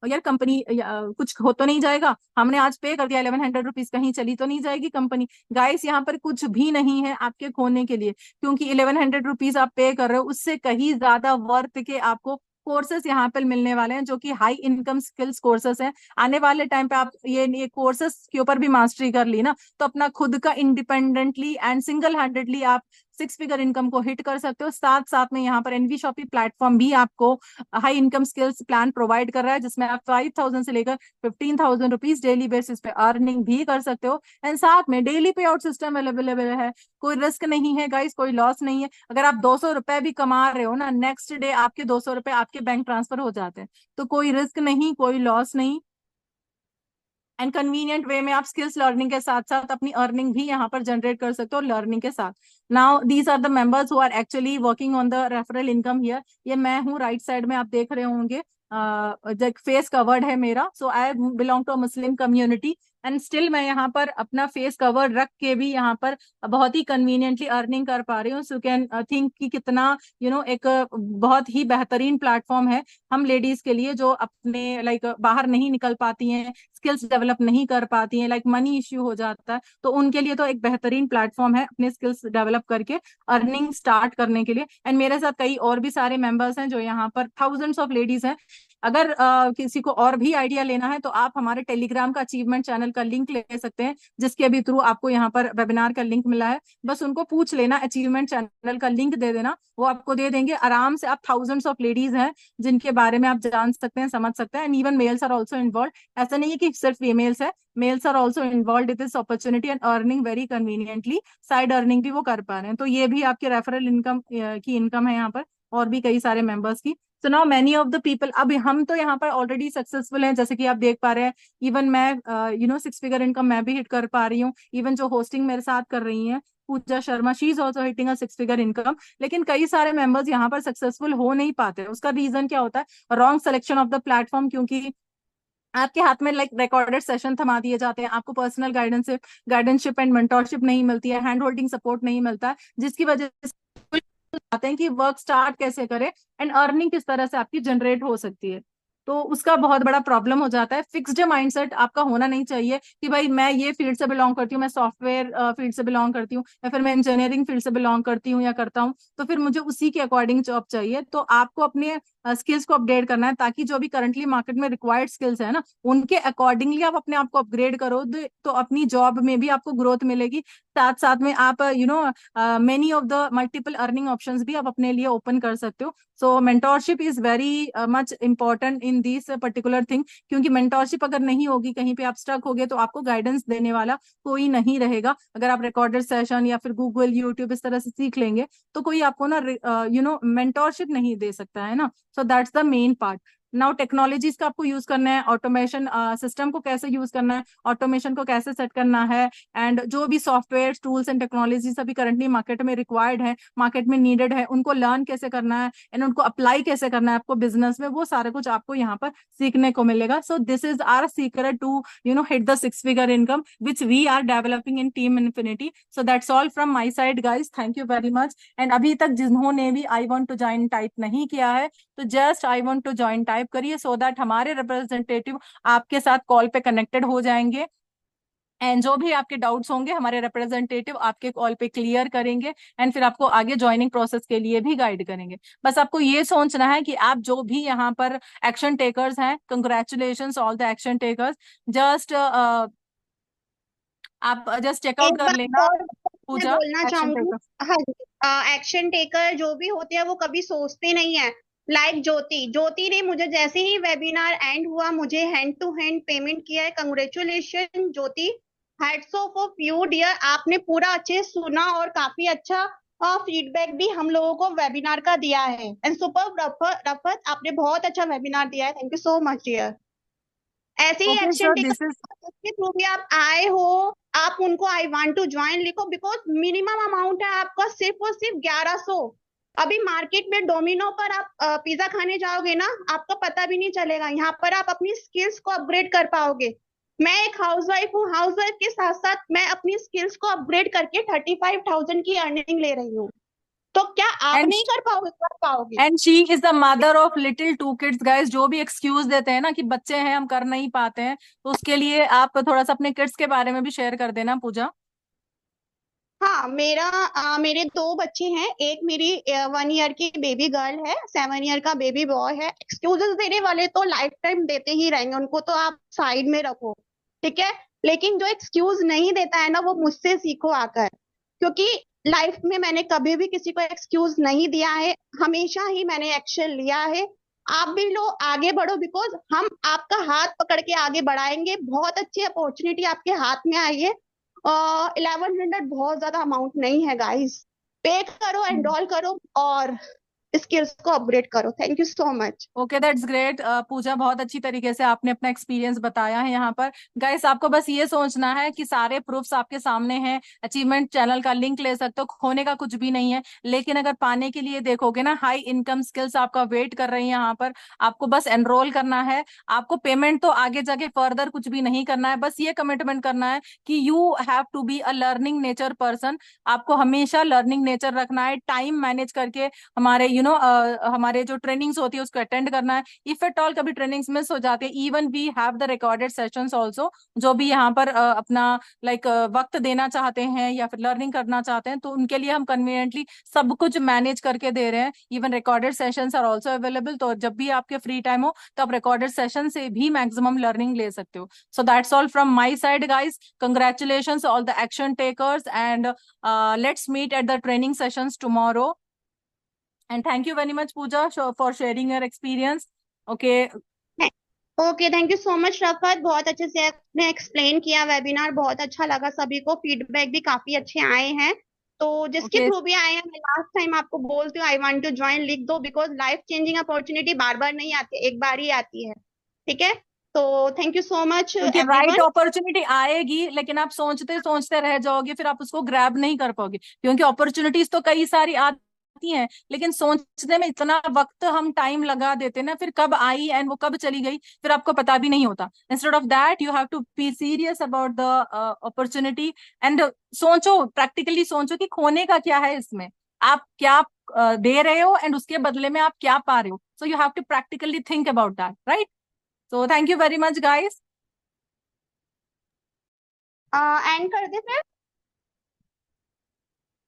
यार कंपनी कुछ हो तो नहीं जाएगा, हमने आज पे कर दिया 1100 रुपीज, कहीं चली तो नहीं जाएगी कंपनी। गाइस यहाँ पर कुछ भी नहीं है आपके खोने के लिए, क्योंकि 1100 रुपीज आप पे कर रहे हो, उससे कहीं ज्यादा वर्थ के आपको कोर्सेस यहाँ पर मिलने वाले हैं, जो कि हाई इनकम स्किल्स कोर्सेस हैं। आने वाले टाइम पे आप ये कोर्सेस के ऊपर भी मास्टरी कर ली ना, तो अपना खुद का इंडिपेंडेंटली एंड सिंगल हैंडेडली आप 6 फिगर इनकम को हिट कर सकते हो। साथ साथ में यहाँ पर एनवी शॉपी प्लेटफॉर्म भी आपको high income skills plan provide कर रहा है, जिसमें आप 5000 से लेकर 15,000 रुपीज डेली बेसिस पे अर्निंग भी कर सकते हो। एंड साथ में डेली पे आउट सिस्टम अवेलेबल है, कोई रिस्क नहीं है गाइस, कोई लॉस नहीं है। अगर आप 200 रुपए भी कमा रहे हो ना, नेक्स्ट डे आपके 200 रुपए आपके बैंक ट्रांसफर हो जाते हैं, तो कोई रिस्क नहीं, कोई लॉस नहीं। एंड कन्वीनियंट वे में आप स्किल्स लर्निंग के साथ साथ अपनी अर्निंग भी यहाँ पर जनरेट कर सकते हो लर्निंग के साथ। Now these are the members who are actually working on the referral income here. ये मैं हूँ, राइट साइड में आप देख रहे होंगे, फेस कवर्ड है मेरा। So I belong to Muslim community, and still मैं यहाँ पर अपना फेस कवर रख के भी यहाँ पर बहुत ही कन्वीनियंटली अर्निंग कर पा रही हूँ। सो कैन थिंक कि कितना एक बहुत ही बेहतरीन प्लेटफॉर्म है हम लेडीज के लिए, जो अपने लाइक बाहर नहीं निकल पाती हैं, स्किल्स डेवलप नहीं कर पाती हैं, लाइक मनी इश्यू हो जाता है, तो उनके लिए तो एक बेहतरीन प्लेटफॉर्म है अपने स्किल्स डेवलप करके अर्निंग स्टार्ट करने के लिए। एंड मेरे साथ कई और भी सारे मेंबर्स हैं जो यहाँ पर थाउजेंड्स ऑफ लेडीज हैं। अगर किसी को और भी आइडिया लेना है तो आप हमारे टेलीग्राम का अचीवमेंट चैनल का लिंक ले सकते हैं, जिसके अभी थ्रू आपको यहाँ पर वेबिनार का लिंक मिला है। बस उनको पूछ लेना, अचीवमेंट चैनल का लिंक दे देना, वो आपको दे देंगे। आराम से आप थाउजेंड्स ऑफ लेडीज हैं जिनके बारे में आप जान सकते हैं, समझ सकते हैं। And even males are also involve, ऐसा नहीं है कि सिर्फ फीमेल्स है, males are also involve in this opportunity and earning very conveniently, side earning भी वो कर पा रहे हैं। तो ये भी आपके रेफरल इनकम की इनकम है यहाँ पर, और भी कई सारे मेंबर्स की। So now many of the people, अब हम तो यहाँ पर ऑलरेडी सक्सेसफुल हैं, जैसे कि आप देख पा रहे हैं। इवन मैं 6 फिगर इनकम मैं भी हिट कर पा रही हूँ। इवन जो होस्टिंग मेरे साथ कर रही हैं Puja Sharma, she is also hitting a 6 figure income. लेकिन कई सारे मेंबर्स यहाँ पर सक्सेसफुल हो नहीं पाते, उसका रीजन क्या होता है, wrong selection of the platform. क्योंकि आपके हाथ में लाइक रिकॉर्डेड सेशन थमा दिए जाते हैं, आपको पर्सनल गाइडेंशिप एंड मेंटोरशिप नहीं मिलती है, हैंड होल्डिंग सपोर्ट नहीं मिलता है, जिसकी वजह से आते हैं कि वर्क स्टार्ट कैसे करें एंड अर्निंग किस तरह से आपकी जनरेट हो सकती है। तो उसका बहुत बड़ा प्रॉब्लम हो जाता है। फिक्स्ड माइंडसेट आपका होना नहीं चाहिए कि भाई मैं ये फील्ड से बिलोंग करती हूँ, मैं सॉफ्टवेयर फील्ड से बिलोंग करती हूँ, या फिर मैं इंजीनियरिंग फील्ड से बिलोंग करती हूँ या करता हूँ, तो फिर मुझे उसी के अकॉर्डिंग जॉब चाहिए। तो आपको अपने स्किल्स को अपडेट करना है, ताकि जो भी करंटली मार्केट में रिक्वायर्ड स्किल्स है ना, उनके अकॉर्डिंगली आप अपने आप को अपग्रेड करो, तो अपनी जॉब में भी आपको ग्रोथ मिलेगी। साथ साथ में आप many of the multiple earning options भी आप अपने लिए ओपन कर सकते हो। So mentorship is very much important in this particular thing, क्योंकि मेंटोरशिप अगर नहीं होगी, कहीं पे आप स्टक हो गए, तो आपको गाइडेंस देने वाला कोई नहीं रहेगा। अगर आप रिकॉर्डेड सेशन या फिर गूगल यूट्यूब इस तरह से सीख लेंगे, तो कोई आपको ना मेंटोरशिप नहीं दे सकता है ना। So that's the main part. Now technologies का आपको यूज करना है, ऑटोमेशन सिस्टम को कैसे यूज करना है, ऑटोमेशन को कैसे सेट करना है, एंड जो भी सॉफ्टवेयर टूल्स एंड टेक्नोलॉजीज अभी करंटली मार्केट में रिक्वायर्ड है, मार्केट में नीडेड है, उनको लर्न कैसे करना है एंड उनको अप्लाई कैसे करना है आपको बिजनेस में, वो सारा कुछ आपको यहाँ पर सीखने को मिलेगा। So this is our secret to hit the 6 figure income which we are developing in team infinity. So that's all from my side guys, thank you very much. And अभी तक जिन्होंने भी I want to join type नहीं किया है, तो just I want to join type करिए, सो दैट हमारे रिप्रेजेंटेटिव आपके साथ कॉल पे कनेक्टेड हो जाएंगे, एंड जो भी आपके डाउट्स होंगे हमारे रिप्रेजेंटेटिव आपके कॉल पे क्लियर करेंगे, एंड फिर आपको आगे ज्वाइनिंग प्रोसेस के लिए भी गाइड करेंगे। बस आपको ये सोचना है कि आप जो भी यहाँ पर एक्शन टेकर्स हैं, congratulations all the action takers. Just आप जस्ट चेकआउट एक कर बात लेना, और मैं पूजा, बोलना एक्शन चाहूंगी। टेकर। हाँ जी, एक्शन टेकर जो भी होते हैं वो कभी सोचते नहीं है। लाइक ज्योति ज्योति ने मुझे जैसे ही वेबिनार एंड हुआ, मुझे हैंड टू हैंड पेमेंट किया है। Congratulation Jyoti, hats off of you dear, आपने पूरा अच्छे से सुना और काफी अच्छा फीडबैक भी हम लोगों को वेबिनार का दिया है। एंड सुपर रफत रफत, आपने बहुत अच्छा वेबिनार दिया है, thank you so much dear. ऐसे ही okay action sir, taker this is के थ्रू भी आप आए हो, आप उनको आई वांट टू ज्वाइन लिखो, बिकॉज मिनिमम अमाउंट है आपका सिर्फ और सिर्फ 1100। अभी मार्केट में डोमिनो पर आप पिज्जा खाने जाओगे ना, आपको पता भी नहीं चलेगा, यहाँ पर आप अपनी स्किल्स को अपग्रेड कर पाओगे। मैं एक हाउसवाइफ हूँ, हाउसवाइफ के साथ साथ मैं अपनी स्किल्स को अपग्रेड करके 35,000 की अर्निंग ले रही हूँ। तो क्या आप एंड नहीं कर पाओगे? कर पाओगे। And she is the mother of little two kids guys. जो भी एक्सक्यूज देते हैं ना कि बच्चे हैं हम कर नहीं पाते हैं, तो उसके लिए आप थोड़ा सा अपने किड्स के बारे में भी शेयर कर देना, पूजा। हाँ, मेरे दो बच्चे हैं। एक मेरी 1 ईयर की बेबी गर्ल है, 7 ईयर का बेबी बॉय है। एक्सक्यूजेस देने वाले तो लाइफ टाइम देते ही रहेंगे, उनको तो आप साइड में रखो, ठीक है। लेकिन जो एक्सक्यूज नहीं देता है ना, वो मुझसे सीखो आकर, क्योंकि लाइफ में मैंने कभी भी किसी को एक्सक्यूज नहीं दिया है, हमेशा ही मैंने एक्शन लिया है। आप भी लो, आगे बढ़ो, बिकॉज हम आपका हाथ पकड़ के आगे बढ़ाएंगे। बहुत अच्छी अपॉर्चुनिटी आपके हाथ में आई है। 1100 बहुत ज्यादा अमाउंट नहीं है गाइस। पे करो, एनरोल करो और स्किल्स को अपग्रेड करो। Thank you so much. Okay that's great Puja, बहुत अच्छी तरीके से आपने अपना एक्सपीरियंस बताया है यहाँ पर। गाइस आपको बस ये सोचना है कि सारे प्रूफ्स आपके सामने हैं, अचीवमेंट चैनल का लिंक ले सकते हो, खोने का कुछ भी नहीं है। लेकिन अगर पाने के लिए देखोगे ना, हाई इनकम स्किल्स आपका वेट कर रही है यहाँ पर, आपको बस एनरोल करना है। आपको पेमेंट तो आगे जाके फर्दर कुछ भी नहीं करना है, बस ये कमिटमेंट करना है कि you have to be a learning nature person. आपको हमेशा लर्निंग नेचर रखना है, टाइम मैनेज करके हमारे हमारे जो ट्रेनिंग्स होती है उसको अटेंड करना है। इफ एट ऑल कभी ट्रेनिंग्स मिस हो जाती है, even we have the recorded sessions also, जो भी यहाँ पर अपना वक्त देना चाहते हैं या फिर लर्निंग करना चाहते हैं, तो उनके लिए हम कन्वीनियंटली सब कुछ मैनेज करके दे रहे हैं। Even recorded sessions are also available, तो जब भी आपके फ्री टाइम हो तो आप रिकॉर्डेड सेशन से भी मैक्सिमम लर्निंग ले सकते हो। So that's all from my side guys, congratulation all the action takers, and let's meet at the training sessions tomorrow. And thank you very much, Pooja, for sharing your experience. Okay. Okay, thank you so much Rafat, बहुत अच्छे से आपने एक्सप्लेन किया। वेबिनार बहुत अच्छा लगा, सभी को फीडबैक भी काफी अच्छे आए हैं। तो जिसके Okay. थ्रू भी आए हैं, मैं लास्ट टाइम आपको बोलती हूँ, आई वांट टू ज्वाइन लिख दो, बिकॉज लाइफ चेंजिंग अपॉर्चुनिटी बार बार नहीं आती, एक बार ही आती है, ठीक है। तो थैंक यू सो मच क्योंकि राइट एवरीवन। अपॉर्चुनिटी आएगी, लेकिन आप सोचते सोचते रह जाओगे, फिर आप उसको ग्रैब नहीं कर पाओगे, क्योंकि अपॉर्चुनिटीज तो कई सारी आती हैं, लेकिन सोचने में इतना वक्त हम टाइम लगा देते ना, फिर कब आई एंड वो कब चली गई फिर आपको पता भी नहीं होता। Instead of that you have to be serious about the opportunity, and सोचो, प्रैक्टिकली सोचो कि खोने का क्या है इसमें, आप क्या दे रहे हो एंड उसके बदले में आप क्या पा रहे हो। So you have to practically think about that, right? So thank you very much, guys. And कर दे फिर।